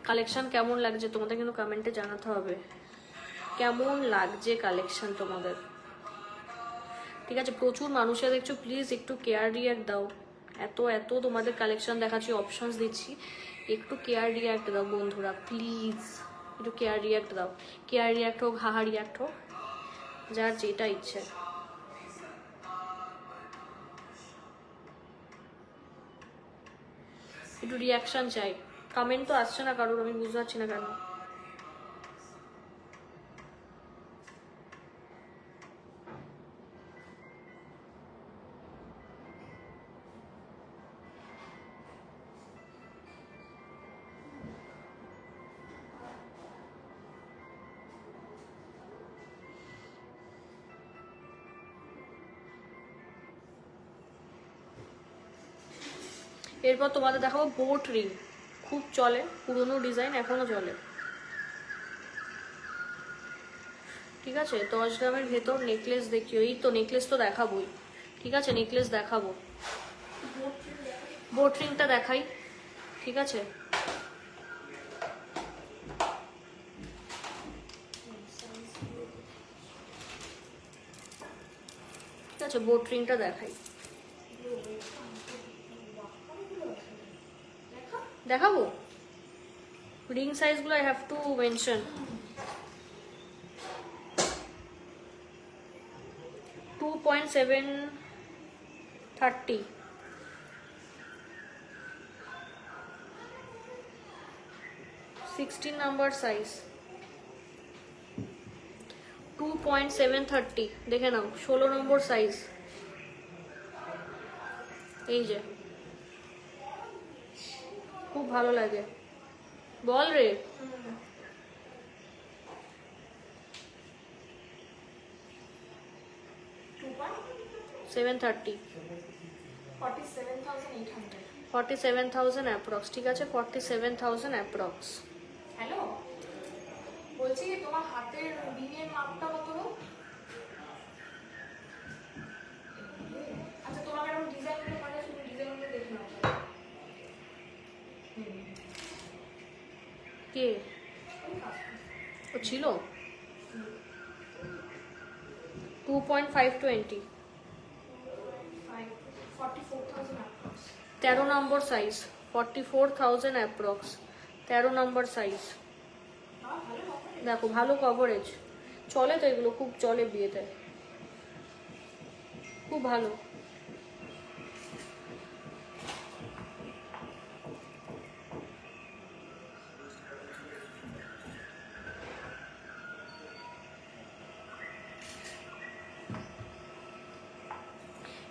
কালেকশন কেমন লাগছে তোমাদের কিন্তু কমেন্টে জানাতে হবে, কেমন লাগছে কালেকশন তোমাদের, ঠিক আছে? প্রচুর মানুষের দেখছো, প্লিজ একটু কেয়ার রিয়াক্ট দাও। এত তোমাদের কালেকশন দেখাচ্ছি, অপশনস দিচ্ছি, একটু কেয়ার রিয়াক্ট দাও বন্ধুরা, প্লিজ একটু কেয়ার রিয়াক্ট দাও। কেয়ার রিয়াক্ট হোক, হাহা রিয়াক্ট হোক, যার যেটা ইচ্ছে। একটু রিয়াকশন চাই, কমেন্ট তো আসছে না কারোর, আমি বুঝতে পারছি না কেন। এরপর তোমাদের দেখাবো বোট রিং, খুব চলে, পুরনো ডিজাইন, এখনো চলে, ঠিক আছে? 10 গ্রামের ভেতর নেকলেস দেখিও, এই তো নেকলেস তো দেখাবোই, ঠিক আছে? নেকলেস দেখাবো, বোট রিংটা দেখাই, ঠিক আছে? আছে, বোট রিংটা দেখাই। দেখাবো রিং সাইজগুলো, I have to mention. 2.730, 16 number size, 2.730, দেখে নাও 16 নম্বর সাইজ। এই যে খুব ভালো লাগে, বল রে। 730, 47,000 অ্যাপ্রক্স, ঠিক আছে 47,000 অ্যাপ্রক্স। হ্যালো, বলছি তোমার হাতের রিংয়ের মাপটা কত গো? আচ্ছা, তোমাকে এরকম ডিজাইনগুলো পাঠিয়েছি, তুমি ডিজাইনগুলো দেখে নাও। কে ও ছিল? 2.520, 13 নম্বর সাইজ, 44,000 অ্যাপ্রক্স, 13 নম্বর সাইজ। দেখো ভালো কভারেজ, চলে তো এগুলো, খুব চলে বিয়েতে, খুব ভালো।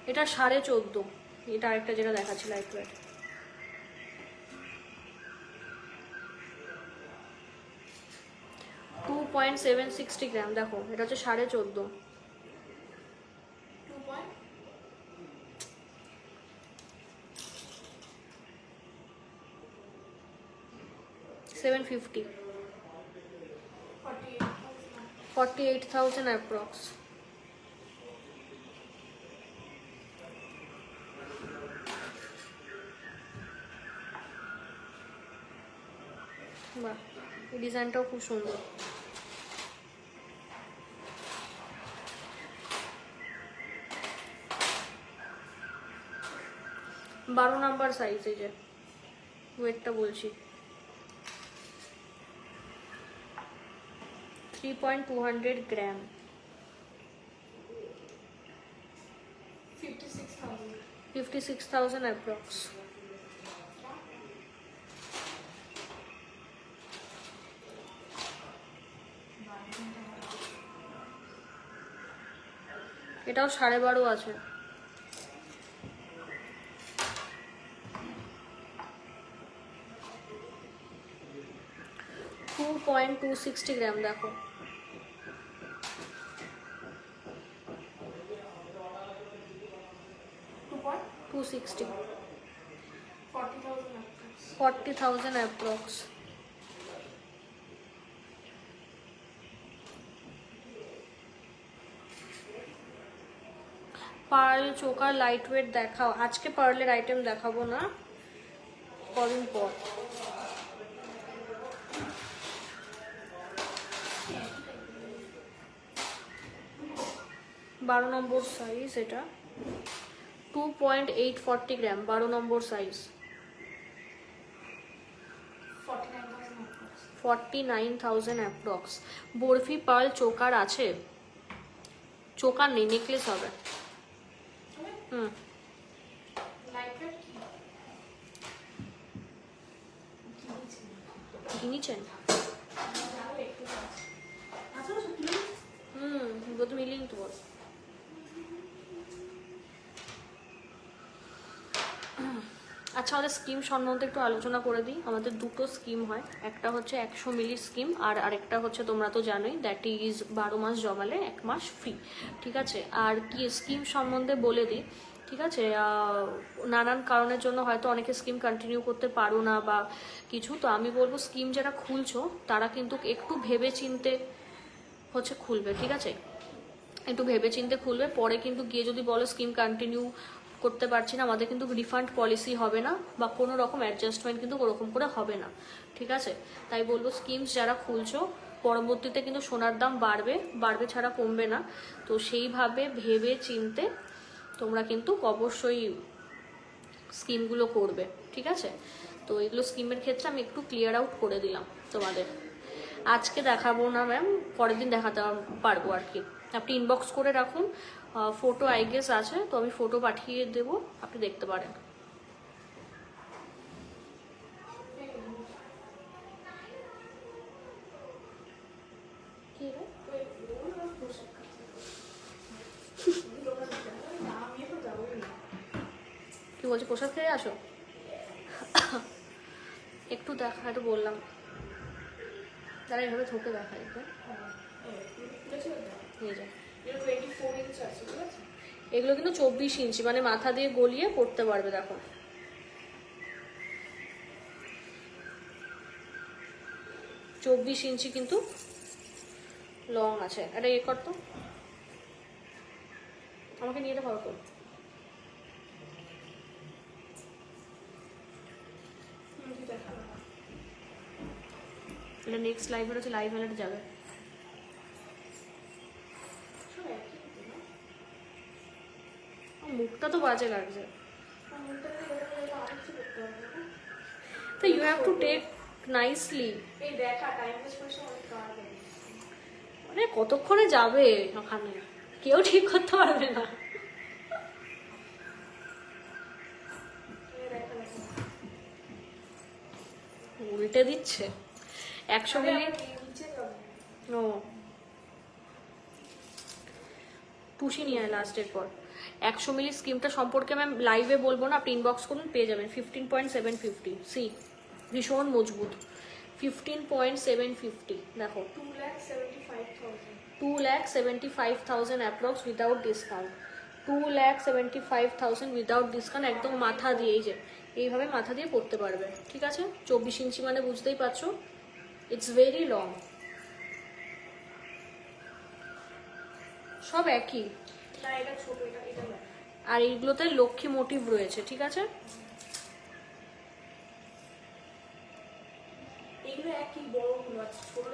এটা 14.5, এটা আরেকটা যেটা দেখাচ্ছি লাইট ওয়েট। টু 2.760 গ্রাম, দেখো এটা হচ্ছে 14.5, 750, 48,000 অ্যাপ্রক্স। বাহ, এই ডিজাইনটাও খুব সুন্দর। বারো নাম্বার সাইজ, এই যে ওয়েটটা বলছি, 3.200 গ্রাম, 56,000 অ্যাপ্রক্স। এটাও 12.5 আছে। টু 2.260 গ্রাম, দেখো 260, 40,000 approx. Pearl choker light weight দেখাও। আজকে পার্লের আইটেম দেখাবো না, কদিন পর। 12 নম্বর সাইজ, এটা 2.840 gram, 12 number size, 49,000 approx. Barfi pearl choker আছে, চোকার নেই, নেকলেস হবে। হুম, কিনেছেন? বোধ মিলিং তো বল। আচ্ছা, আমাদের স্কিম সম্বন্ধে একটু আলোচনা করে দিই। আমাদের দুটো স্কিম হয়, একটা হচ্ছে 100 মিলির স্কিম, আর আরেকটা হচ্ছে তোমরা তো জানোই, দ্যাট ইজ 12 মাস জমালে 1 মাস ফ্রি, ঠিক আছে। আর কি স্কিম সম্বন্ধে বলে দিই, ঠিক আছে। নানান কারণের জন্য হয়তো অনেকে স্কিম কন্টিনিউ করতে পারো না বা কিছু, তো আমি বলবো স্কিম যারা খুলছো তারা কিন্তু একটু ভেবে চিনতে হচ্ছে খুলবে, ঠিক আছে। একটু ভেবে চিনতে খুলবে, পরে কিন্তু গিয়ে যদি বলো স্কিম কন্টিনিউ করতে পারছি না, আমাদের কিন্তু রিফান্ড পলিসি হবে না বা কোনো রকম অ্যাডজাস্টমেন্ট কিন্তু ওরকম করে হবে না, ঠিক আছে। তাই বলবো স্কিমস যারা খুলছো, পরবর্তীতে কিন্তু সোনার দাম বাড়বে, বাড়বে ছাড়া কমবে না, তো সেইভাবে ভেবে চিনতে তোমরা কিন্তু অবশ্যই স্কিমগুলো করবে, ঠিক আছে? তো এগুলো স্কিমের ক্ষেত্রে আমি একটু ক্লিয়ার আউট করে দিলাম তোমাদের। আজকে দেখাবো না ম্যাম, পরের দিন দেখাতে পারবো আর কি। আপনি ইনবক্স করে রাখুন, ফটো আই গেস আছে, তো আমি ফটো পাঠিয়ে দেবো, আপনি দেখতে পারেন। কি বলছি, প্রসাদ খেয়ে আসো? একটু দেখা, একটু বললাম তারা এভাবে ঠোকে দেখা একটু নিয়ে যায়। এগুলো কিন্তু 24 ইঞ্চি, মানে মাথা দিয়ে গলিয়ে পড়তে পারবে। দেখো, চব্বিশ ইঞ্চি কিন্তু লং আছে। এটা এ করতো, আমাকে নিয়ে এটা ভালো করো। এটা নেক্সট লাইভের হচ্ছে, লাইভ হলে যাবে। মুখটা তো বাজে লাগছে, তো you have to take nicely. মানে কতক্ষণে যাবে ওখানে, কেউ ঠিক করতে পারবে না। উল্টে দিচ্ছে 100 মিলি। ও টুসি নিয়ে আয় লাস্টের পর। 100 মিলি স্কিমটা সম্পর্কে ম্যাম লাইভে বলবো না, আপনি ইনবক্স করুন, পেয়ে যাবেন। 15.750 সি, ভীষণ মজবুত। 15.750 দেখো, 2,75,000 approx without discount. 2,75,000 without discount, একদম মাথা দিয়ে, এই যে এইভাবে মাথা দিয়ে পড়তে পারবে, ঠিক আছে? 24 ইঞ্চি মানে বুঝতেই পারছো, ইটস ভেরি লং। সব একই, আর এইগুলোতে লক্ষ্মী মোটিভ রয়েছে, ঠিক আছে?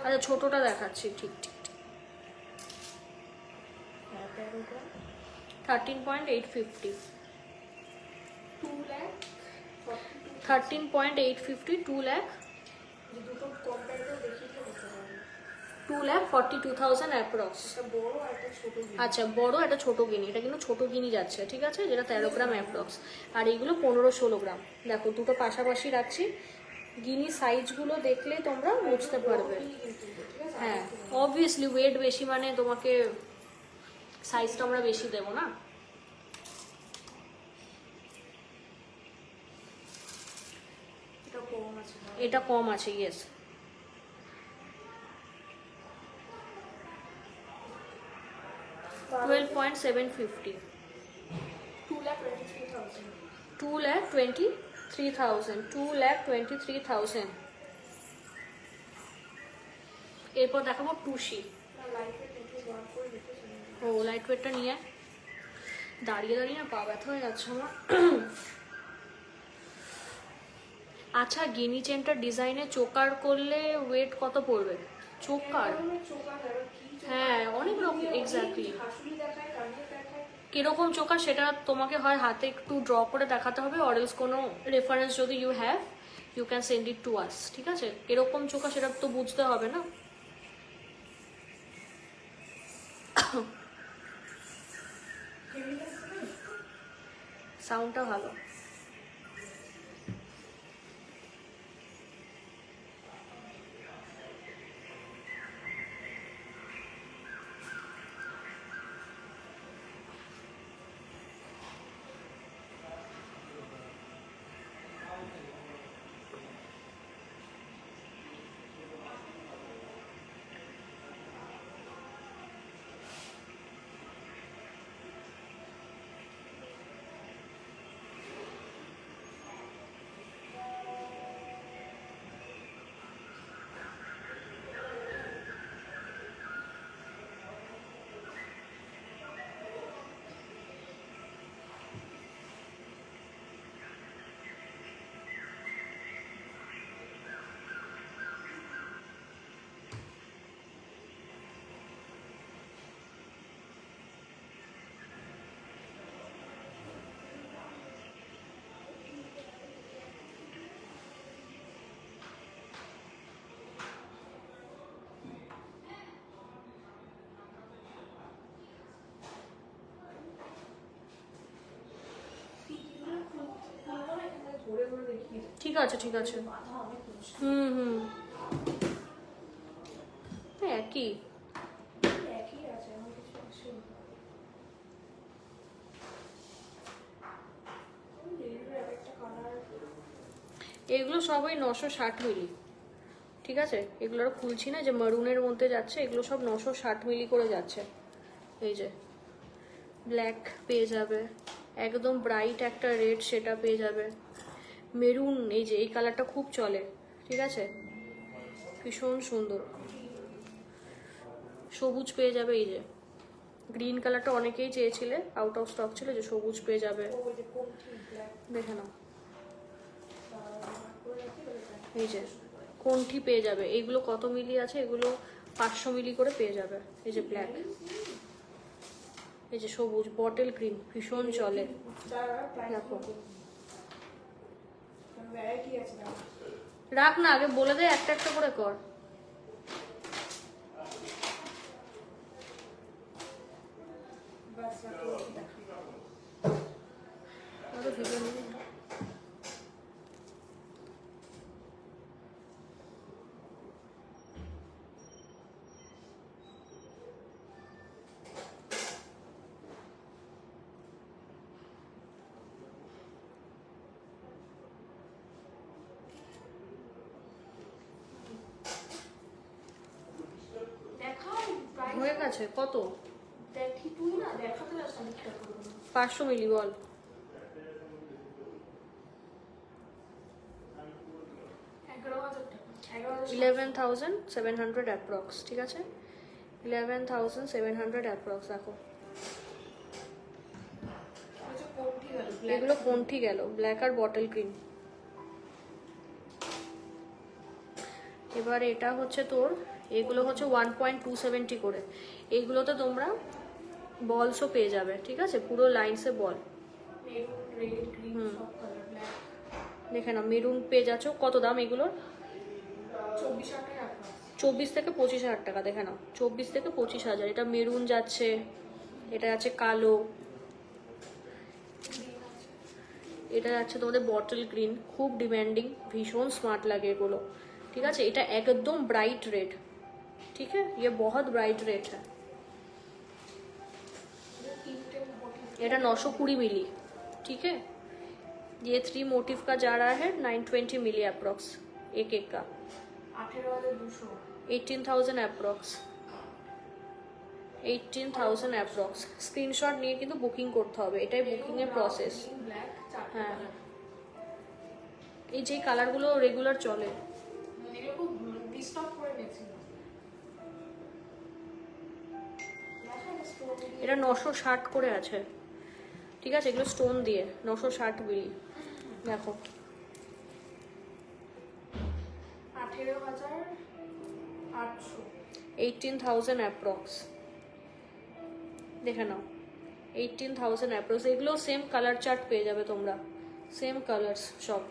আচ্ছা ছোটটা দেখাচ্ছি, ঠিক ঠিক ঠিক। 13.850, 13.850, 2,42,000 অ্যাপ্রক্স। আচ্ছা বড়, একটা ছোট গিনি, এটা কিন্তু ছোট গিনি যাচ্ছে, ঠিক আছে? যেটা 13 গ্রাম অ্যাপ্রক্স, আর এইগুলো 15-16 গ্রাম। দেখো দুটো পাশাপাশি রাখছি, গিনি সাইজগুলো দেখলে তোমরা বুঝতে পারবে। হ্যাঁ অবভিয়াসলি ওয়েট বেশি মানে তোমাকে সাইজটা আমরা বেশি দেবো না। এটা কম আছে, ইয়েস। 12.750, 2,23,000, 2,23,000। এরপর দেখাবো টুসি। ও লাইট ওয়েটটা নিয়ে দাঁড়িয়ে দাঁড়িয়ে না পা ব্যথা হয়ে যাচ্ছে আমার। আচ্ছা গিনি চেনটা ডিজাইনে চোকার করলে ওয়েট কত পড়বে? চোকার, হ্যাঁ অনেক রকম, এক্স্যাক্টলি। কিরকম চোকার সেটা তোমাকে হয় হাতে একটু ড্র করে দেখাতে হবে, অর এলস কোনো রেফারেন্স যদি you have, you can send it to us, ঠিক আছে? কিরকম চোকার সেটা তো বুঝতে হবে না। সাউন্ডটা ভালো। ঠিক আছে ঠিক আছে। মাথা অনেক মুশকিল। হুম একই একই আছে, আমার কিছু অসুবিধা একটা কালার। এগুলো সবই 960 মিলি, ঠিক আছে? এগুলো আর খুলছি না, যে মারুনের মধ্যে যাচ্ছে এগুলো সব 960 মিলি করে যাচ্ছে। এই যে ব্ল্যাক পেয়ে যাবে, একদম ব্রাইট একটা রেড সেটা পেয়ে যাবে, মেরুন এই যে এই কালারটা খুব চলে, ঠিক আছে? ভীষণ সুন্দর। সবুজ পেয়ে যাবে, এই যে গ্রিন কালারটা অনেকেই চেয়েছিলে, আউট অফ স্টক ছিল, যে সবুজ পেয়ে যাবে, দেখে নাও। এই যে কোনটি পেয়ে যাবে, এইগুলো কত মিলি আছে, এগুলো 500 মিলি করে পেয়ে যাবে। এই যে ব্ল্যাক, এই যে সবুজ বটল গ্রিন ভীষণ চলে, দেখো। রাখ না, আগে বলে দে, একটা একটা করে কর। হয়ে গেছে কত? দেখি তুই না দেখাতে যাস না, 500 মিলি বল। 11,700 অ্যাপ্রক্স, ঠিক আছে? 11,700 অ্যাপ্রক্স। দেখো এগুলো কোনটি গেল, ব্ল্যাক আর বটল গ্রিন। এবার এটা হচ্ছে তোর, এগুলো হচ্ছে 1.270 করে। এইগুলোতে তোমরা বলসও পেয়ে যাবে, ঠিক আছে? পুরো লাইনসে বল। দেখে না, মেরুন পেয়ে যাচ্ছ। কত দাম এগুলোর? 24 থেকে 25,000 টাকা। দেখে নাও, 24 থেকে 25,000। এটা মেরুন যাচ্ছে, এটা যাচ্ছে কালো, এটা যাচ্ছে তোমাদের বটল গ্রিন, খুব ডিমান্ডিং, ভীষণ স্মার্ট লাগে এগুলো, ঠিক আছে? এটা একদম ब्राइट रेड, ठीक है? ये बहुत ब्राइट रेड है। এটা 920 मिली, ठीक है? ये 3 मोटिव का जा रहा है 920 मिली अप्रोक्स, एक एक का 18,000 अप्रोक्स, 18,000 अप्रोक्स। স্ক্রিনশট নিয়ে কিন্তু বুকিং করতে হবে, এটাই বুকিং এর প্রসেস। হ্যাঁ, এই যে কালারগুলো রেগুলার চলে। এটা 960 করে আছে, ঠিক আছে? এগুলো স্টোন দিয়ে 960 মিলি। দেখো 18,000 অ্যাপ্রক্স, দেখে নাও 18,000 অ্যাপ্রক্স। এগুলো সেম কালার চার্ট পেয়ে যাবে তোমরা, সেম কালার্স সব।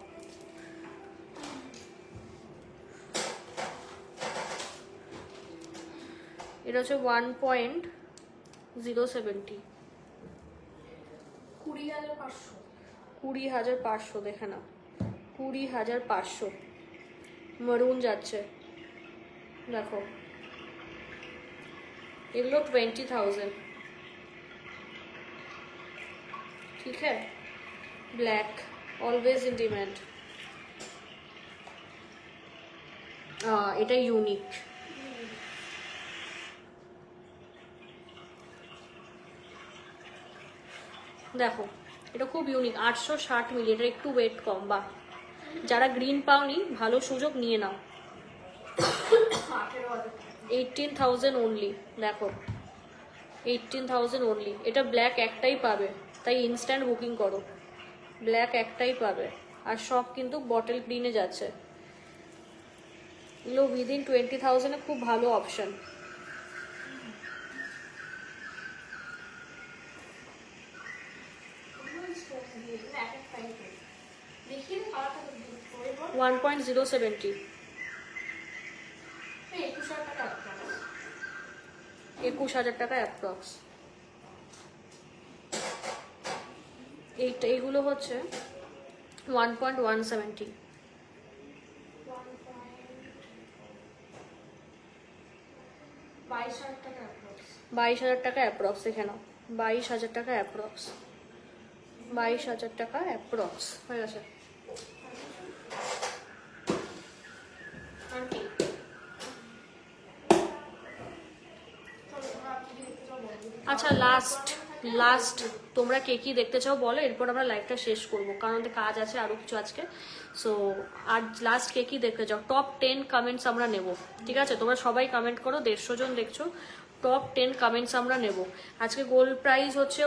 এটা হচ্ছে 1.070, 20,500। দেখে নাও 20,500 মরুন যাচ্ছে, দেখো। এগুলো 20,000, ठीक है? Black always in demand. এটা ইউনিক, দেখো এটা খুব ইউনিক, 860 মিলি। এটা একটু ওয়েট কম, বা যারা গ্রিন পাওনি ভালো সুযোগ নিয়ে নাও। 18,000 অনলি, দেখো 18,000 অনলি। এটা ব্ল্যাক একটাই পাবে, তাই ইনস্ট্যান্ট বুকিং করো, ব্ল্যাক একটাই পাবে। আর সব কিন্তু বটল গ্রিনে যাচ্ছে। এগুলো উইদিন 20,000 খুব ভালো অপশন। 1.070, 21,000 টাকা অ্যাপ্রক্স। এইগুলো হচ্ছে 1.170। 22,000 টাকা approx। 22,000 টাকা অ্যাপ্রক্স, দেখে নাও 22,000 টাকা অ্যাপ্রক্স, 22,000 টাকা অ্যাপ্রক্স হয়ে গেছে। আর কি আচ্ছা, লাস্ট তোমরা কে কি দেখতে চাও বলো, এরপর আমরা লাইভটা শেষ করবো, কারণ আমাদের কাজ আছে আরো কিছু আজকে। সো আর লাস্ট কে কি দেখতে চাও, টপ 10 কমেন্টস আমরা নেব, ঠিক আছে? তোমরা সবাই কমেন্ট করো, 150 জন দেখছো, টপ 10 কমেন্টস আমরা নেব। আজকে গোল্ড প্রাইস হচ্ছে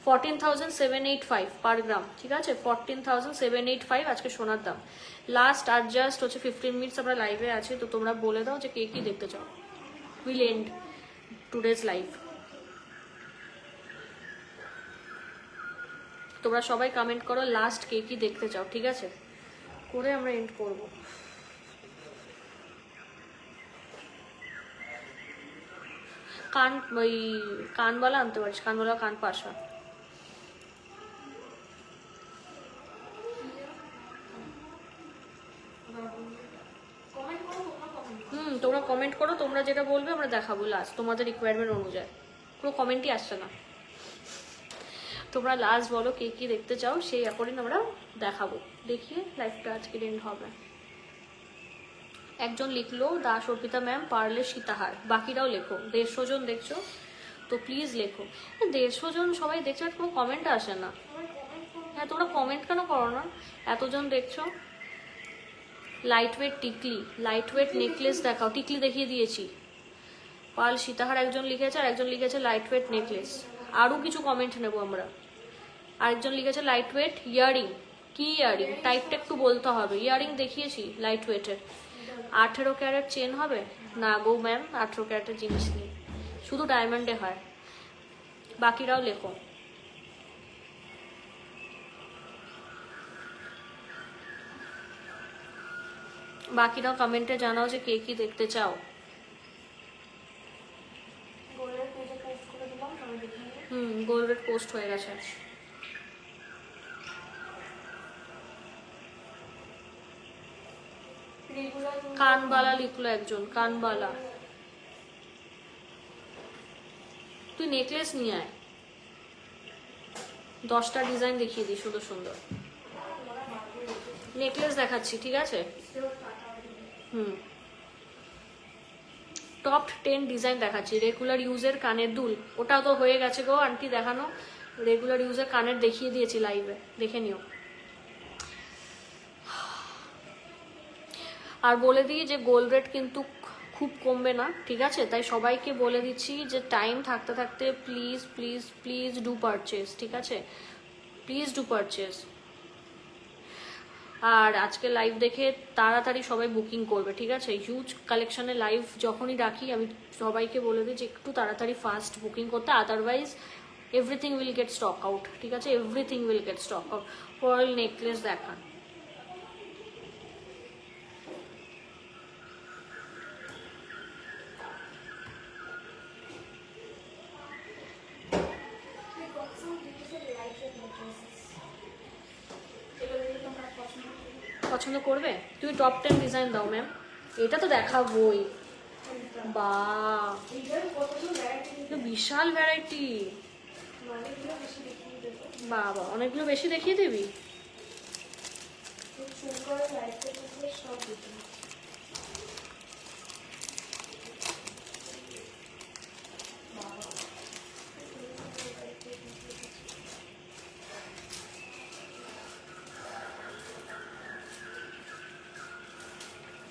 14,785 পার গ্রাম, ঠিক আছে? 14,785 আজকে সোনার দাম। লাস্ট আর জাস্ট হচ্ছে 15 মিনিটস আমরা লাইভে আছি, তো তোমরা বলে দাও যে কে কি দেখতে চাও। Will end today's live. তোমরা সবাই কমেন্ট করো লাস্ট কে কি দেখতে চাও, ঠিক আছে? করে আমরা এন্ড করব। ওই কানবালা আনতে পারিস, কানবালা কান পাশা। তোমরা কমেন্ট করো, তোমরা যেটা বলবে আমরা দেখাবো লাস্ট তোমাদের রিকোয়ারমেন্ট অনুযায়ী। কোনো কমেন্টই আসছে না। তোমরা লাস্ট বলো কে কি দেখতে চাও, সেই অ্যাকর্ডিং আমরা দেখাবো, দেখিয়ে লাইফটা আজকে এন্ড হবে। একজন লিখলো দাস অর্পিতা ম্যাম পারলে সীতাহার, বাকিরাও লেখো। 150 জন দেখছো তো প্লিজ লেখো। 150 জন সবাই দেখছো, কোনো কমেন্ট আসে না। হ্যাঁ, তোমরা কমেন্ট কেন করো না? এতজন দেখছো। লাইট ওয়েট টিকলি, লাইট ওয়েট নেকলেস দেখাও। টিকলি দেখিয়ে দিয়েছি। পাল সীতাহার একজন লিখেছে, আর একজন লিখেছে লাইট ওয়েট নেকলেস। আরও কিছু কমেন্ট নেবো আমরা। আরেকজন লিখেছে লাইট ওয়েট ইয়ারিং। কি ইয়ারিং? টাইপটা একটু বলতে হবে। ইয়ারিং দেখিয়েছি লাইট ওয়েটের। 18 ক্যারেট চেন হবে না গো ম্যাম, 18 ক্যারেটের জিনিস নেই, শুধু ডায়মন্ডে হয়। বাকিরাও লেখো। বাকিরাও কমেন্টে জানাও যে কে কি দেখতে চাও। গোল্ড রেট পোস্ট হয়ে গেছে। কানবালা লিখলো একজন, কানবালা। তুই নেকলেস নিয়ে আয়, 10টা ডিজাইন দেখিয়ে দিই সুন্দর সুন্দর। নেকলেস দেখাচ্ছি, ঠিক আছে? টপ 10 ডিজাইন দেখাচ্ছি। রেগুলার ইউজের কানের দুল, ওটা তো হয়ে গেছে গো আন্টি দেখানো। রেগুলার ইউজের কানের দেখিয়ে দিয়েছি লাইভে, দেখে নিও। আর বলে দিই যে গোল্ড রেট কিন্তু খুব কমবে না, ঠিক আছে? তাই সবাইকে বলে দিচ্ছি যে টাইম থাকতে থাকতে please please please do purchase, ঠিক আছে? Please do purchase. আর আজকে লাইভ দেখে তাড়াতাড়ি সবাই বুকিং করবে, ঠিক আছে? হিউজ কালেকশনে লাইভ যখনই রাখি আমি সবাইকে বলে দিই যে একটু তাড়াতাড়ি ফাস্ট বুকিং করতে, otherwise everything will get stock out, ঠিক আছে? Everything will get stock out. Pearl necklace দেখান। পছন্দ করবে? তুমি টপ 10 ডিজাইন দাও ম্যাম। এটা তো দেখাবোই। বা বিশাল ভ্যারাইটি। বাবা, অনেকগুলো বেশি দেখিয়ে দিবি।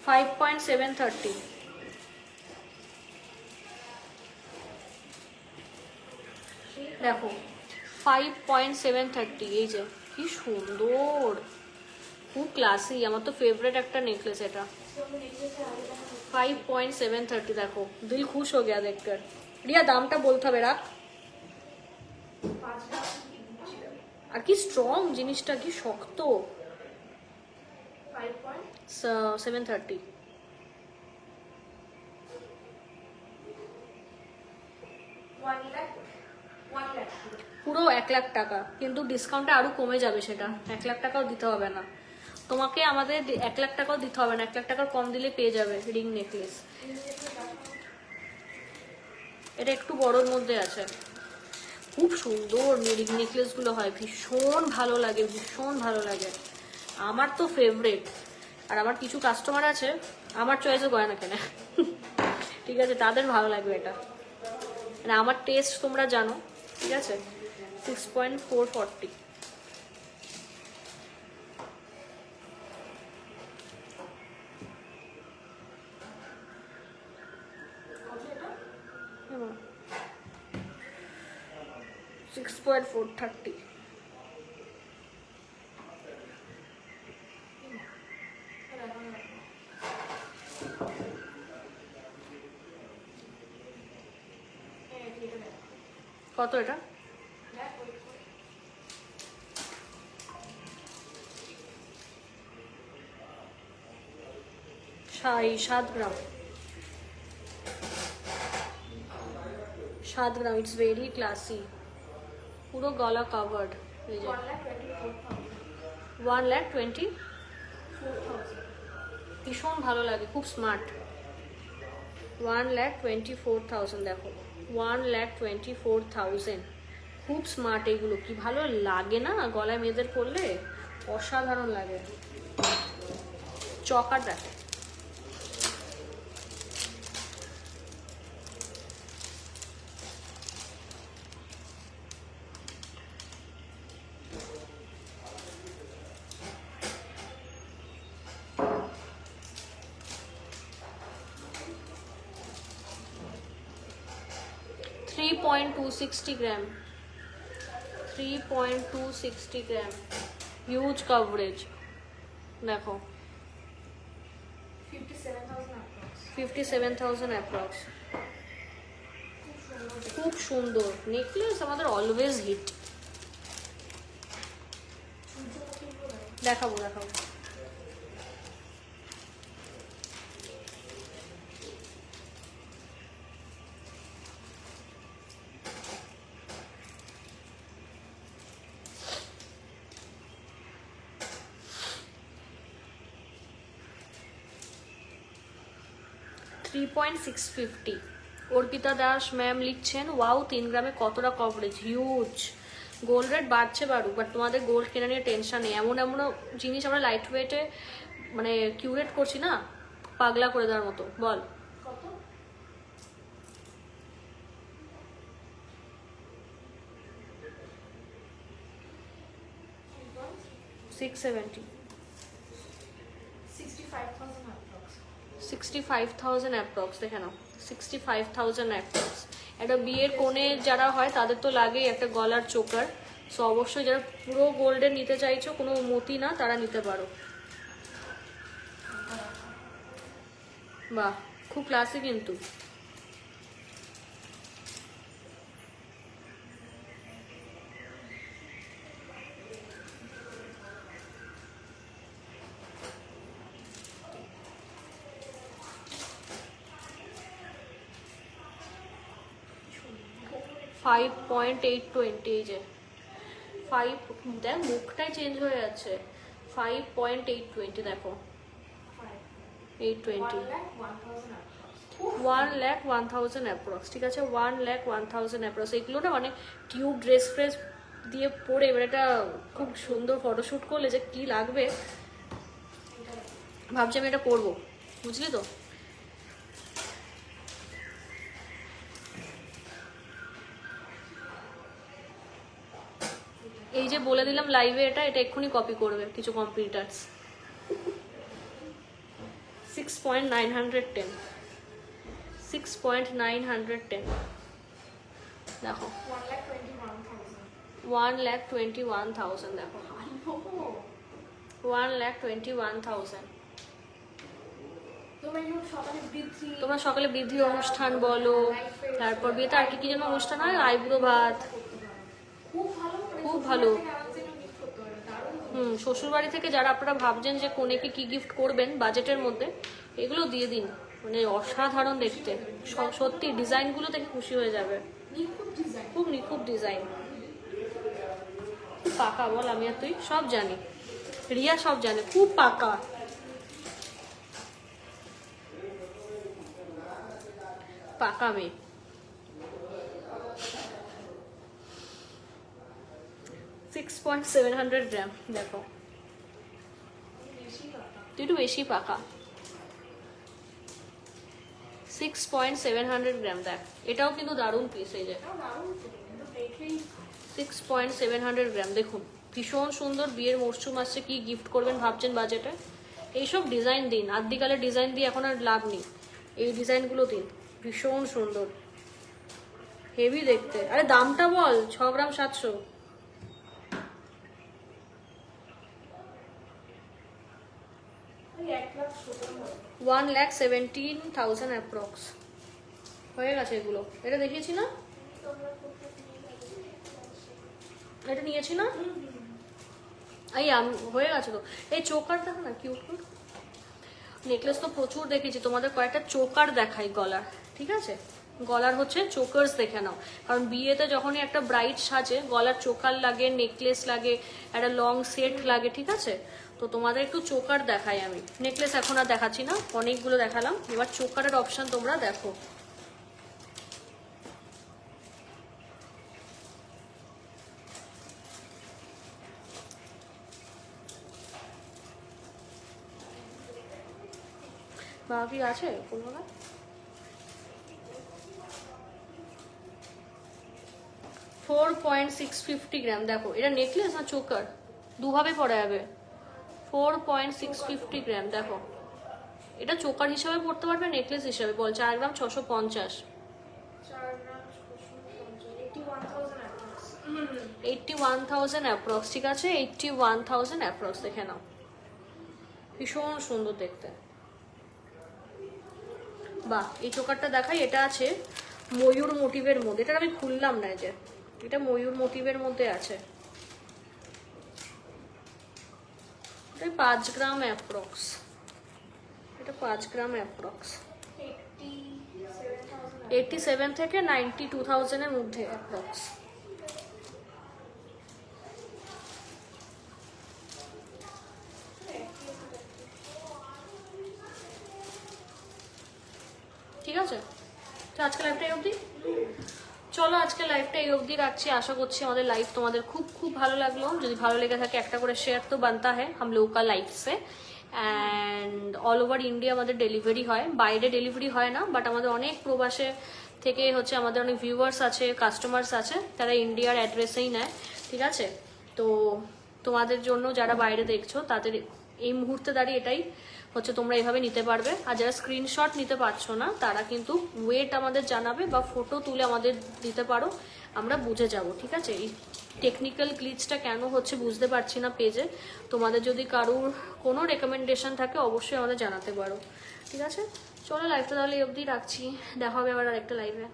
$5.730। দেখো 5.730, এই যে কি সুন্দর, খুব ক্লাসি। আমার তো ফেভারিট একটা নেকলেস এটা। 5.730 দেখো, দিল খুশ হয়ে গেয়া দেখकर। রিয়া দামটা বলতে হবে, রাখ। আর কি স্ট্রং জিনিসটা, কি শক্ত। 730। পুরো 1 লাখ টাকা, কিন্তু ডিসকাউন্টে আরো কমে যাবে, সেটা 1 লাখ টাকাও দিতে হবে না। তোমাকে আমাদের 1,00,000 টাকাও দিতে হবে না, 1,00,000 টাকার কম দিলে পেয়ে যাবে রিং নেকলেস। এটা একটু বড়োর মধ্যে আছে, খুব সুন্দর রিং নেকলেস গুলো হয়, ভীষণ ভালো লাগে, ভীষণ ভালো লাগে, আমার তো ফেভারিট। আর আমার কিছু কাস্টমার আছে আমার চয়েসে গয়না কেনে, ঠিক আছে, তাদের ভালো লাগবে এটা, মানে আমার টেস্ট তোমরা জানো, ঠিক আছে। 6.440। হুম, 6.430। কত এটা? 7 গ্রাম, 7 গ্রাম। ইটস ভেরি ক্লাসি, পুরো গলা কাভার্ড। 1,20,000, ভীষণ ভালো লাগে, খুব স্মার্ট। 1,24,000, দেখো 1,24,000, খুব স্মার্ট। এগুলো কি ভালো লাগে না গলায় মেয়েদের পরলে, অসাধারণ লাগে। চকার দেখো, $3.260 গ্রাম, 3.260 গ্রাম, হিউজ কভারেজ। দেখো 57,000 অ্যাপ্রক্স, খুব সুন্দর নেকলেস, আমাদের অলওয়েজ হিট। দেখাবো দেখাবো। $3.650। অর্পিতা দাস ম্যাম লিখছেন, ওয়াও 3 গ্রামে কতটা কভারেজ, হিউজ। গোল্ড রেট বাড়ছে বাড়ুক, বাট তোমাদের গোল্ড কেনা নিয়ে টেনশন নেই। এমন এমন জিনিস আমরা লাইট ওয়েটে মানে কিউরেট করছি না, পাগলা করে দেওয়ার মতো। বল 670, 65,000 অ্যাপ্রক্স, দেখে নাও 65,000 অ্যাপ্রক্স। একটা বিয়ের কোণে যারা হয় তাদের তো লাগেই একটা গলার চোকার, সো অবশ্যই যারা পুরো গোল্ডের নিতে চাইছো, কোনো মতি না, তারা নিতে পারো। বাহ, খুব ক্লাসি কিন্তু। $5.820, এই যে 5, দেখ মুখটাই চেঞ্জ হয়ে যাচ্ছে। 5.820, দেখো 820, 1,01,000 অ্যাপ্রক্স, ঠিক আছে, 1,01,000 অ্যাপ্রক্স। এগুলো না মানে টিউব ড্রেস ফ্রেস দিয়ে পরে এবার এটা খুব সুন্দর ফটোশ্যুট করলে যে কি লাগবে, ভাবছি আমি এটা পরবো, বুঝলি তো। এই যে বলে দিলাম লাইভে, এটা এক্ষুনি কপি করবে কিছু কম্পিউটার্স। 6.910, 6.910, দেখো 1,21,000, দেখো 1,21,000। তোমরা সকালে বৃদ্ধি অনুষ্ঠান বলো, তারপর বিয়েতে আর কি কি যেন অনুষ্ঠান হয়, আইব্রো ভাত, খুব ভালো। শ্বশুর বাড়ি থেকে যারা আপনারা ভাবছেন যে কোনেকে কি গিফট করবেন বাজেটের মধ্যে, এগুলো দিয়ে দিন, মানে অসাধারণ দেখতে, সত্যি ডিজাইনগুলো দেখে খুশি হয়ে যাবে, খুব নিখুঁত ডিজাইন, পাকা বল, আমি আর তুই সব জানি। রিয়া সব জানে, খুব পাকা। পাকা মেয়ে। 6.700 গ্রাম, দেখো তুই একটু বেশি পাকা। 6.700 গ্রাম, দেখ এটাও কিন্তু দারুণ পিস। এই যে 6.700 গ্রাম, দেখুন ভীষণ সুন্দর। বিয়ের মরশুম আসছে, কি গিফট করবেন ভাবছেন বাজেটে, এইসব ডিজাইন দিন। আদ্যিকালের ডিজাইন দিয়ে এখন আর লাভ নেই, এই ডিজাইনগুলো দিন, ভীষণ সুন্দর, হেভি দেখতে। আরে দামটা বল, 6 গ্রাম 700। 1,17,000 অ্যাপ্রক্স হয়ে গেছে এগুলো। এটা দেখিয়েছি না, এটা নিয়েছি না, এই হয়ে গেছে তো। এই চোকার দেখো না, কিউট কিউট নেকলেস তো প্রচুর দেখেছি, তোমাদের কয়েকটা চোকার দেখাই গলার, ঠিক আছে? গলার হচ্ছে চোকার্স দেখে নাও, কারণ বিয়েতে যখনই একটা ব্রাইড সাজে গলার চোকার লাগে, নেকলেস লাগে, একটা লং সেট লাগে, ঠিক আছে? তো তোমাদের একটু চোকার দেখাই আমি। নেকলেস এখন আর দেখাচ্ছি না, অনেকগুলো দেখালাম, এবার চোকারের অপশন তোমরা দেখো। বাকি আছে কোনো? 4.650 গ্রাম, দেখো এটা নেকলেস না চোকার, দুভাবে পরা যাবে। 4.650 গ্রাম, দেখো এটা চোকার হিসাবে পড়তে পারবে, নেকলেস হিসাবে বল। 4 গ্রাম 650, 81,000 অ্যাপ্রক্স, ঠিক আছে? 81,000 অ্যাপ্রক্স, দেখে নাও, ভীষণ সুন্দর দেখতে। বাহ, এই চোকারটা দেখাই, এটা আছে ময়ূর মোটিভের মধ্যে, এটা আমি খুললাম না, যে এটা ময়ূর মোটিভের মধ্যে আছে। 5 গ্রাম অ্যাপ্রক্স, এটা 5 গ্রাম অ্যাপ্রক্স, 87 থেকে 92,000 এর মধ্যে অ্যাপ্রক্স। ঠিক আছে, তো আজকে লাইভটা এই অবধি। চলো আজকে লাইভটা এই অবধি রাখছি। আশা করছি আমাদের লাইভ তোমাদের খুব খুব ভালো লাগলো। যদি ভালো লেগে থাকে একটা করে শেয়ার তো বানতা है हम लोग का लाइफ से। অ্যান্ড অল ওভার ইন্ডিয়া আমাদের ডেলিভারি হয়, বাইরে ডেলিভারি হয় না, বাট আমাদের অনেক প্রবাসে থেকে হচ্ছে আমাদের অনেক ভিউয়ার্স আছে, কাস্টমার্স আছে, তারা ইন্ডিয়ার অ্যাড্রেসেই নেয়, ঠিক আছে? তো তোমাদের জন্য যারা বাইরে দেখছো তাদের এই মুহূর্তে দাঁড়িয়ে এটাই হচ্ছে, তোমরা এইভাবে নিতে পারবে। আর যারা স্ক্রিনশট নিতে পারছো না তারা কিন্তু ওয়েট আমাদের জানাবে বা ফটো তুলে আমাদের দিতে পারো, আমরা বুঝে যাব, ঠিক আছে? এই টেকনিক্যাল গ্লিচটা কেন হচ্ছে বুঝতে পারছি না পেজে, তোমাদের যদি কারোর কোনো রেকমেন্ডেশন থাকে অবশ্যই আমাদের জানাতে পারো, ঠিক আছে? চলো লাইভটা তাহলে এই অবধি রাখছি, দেখা হবে আবার আরেকটা লাইভে।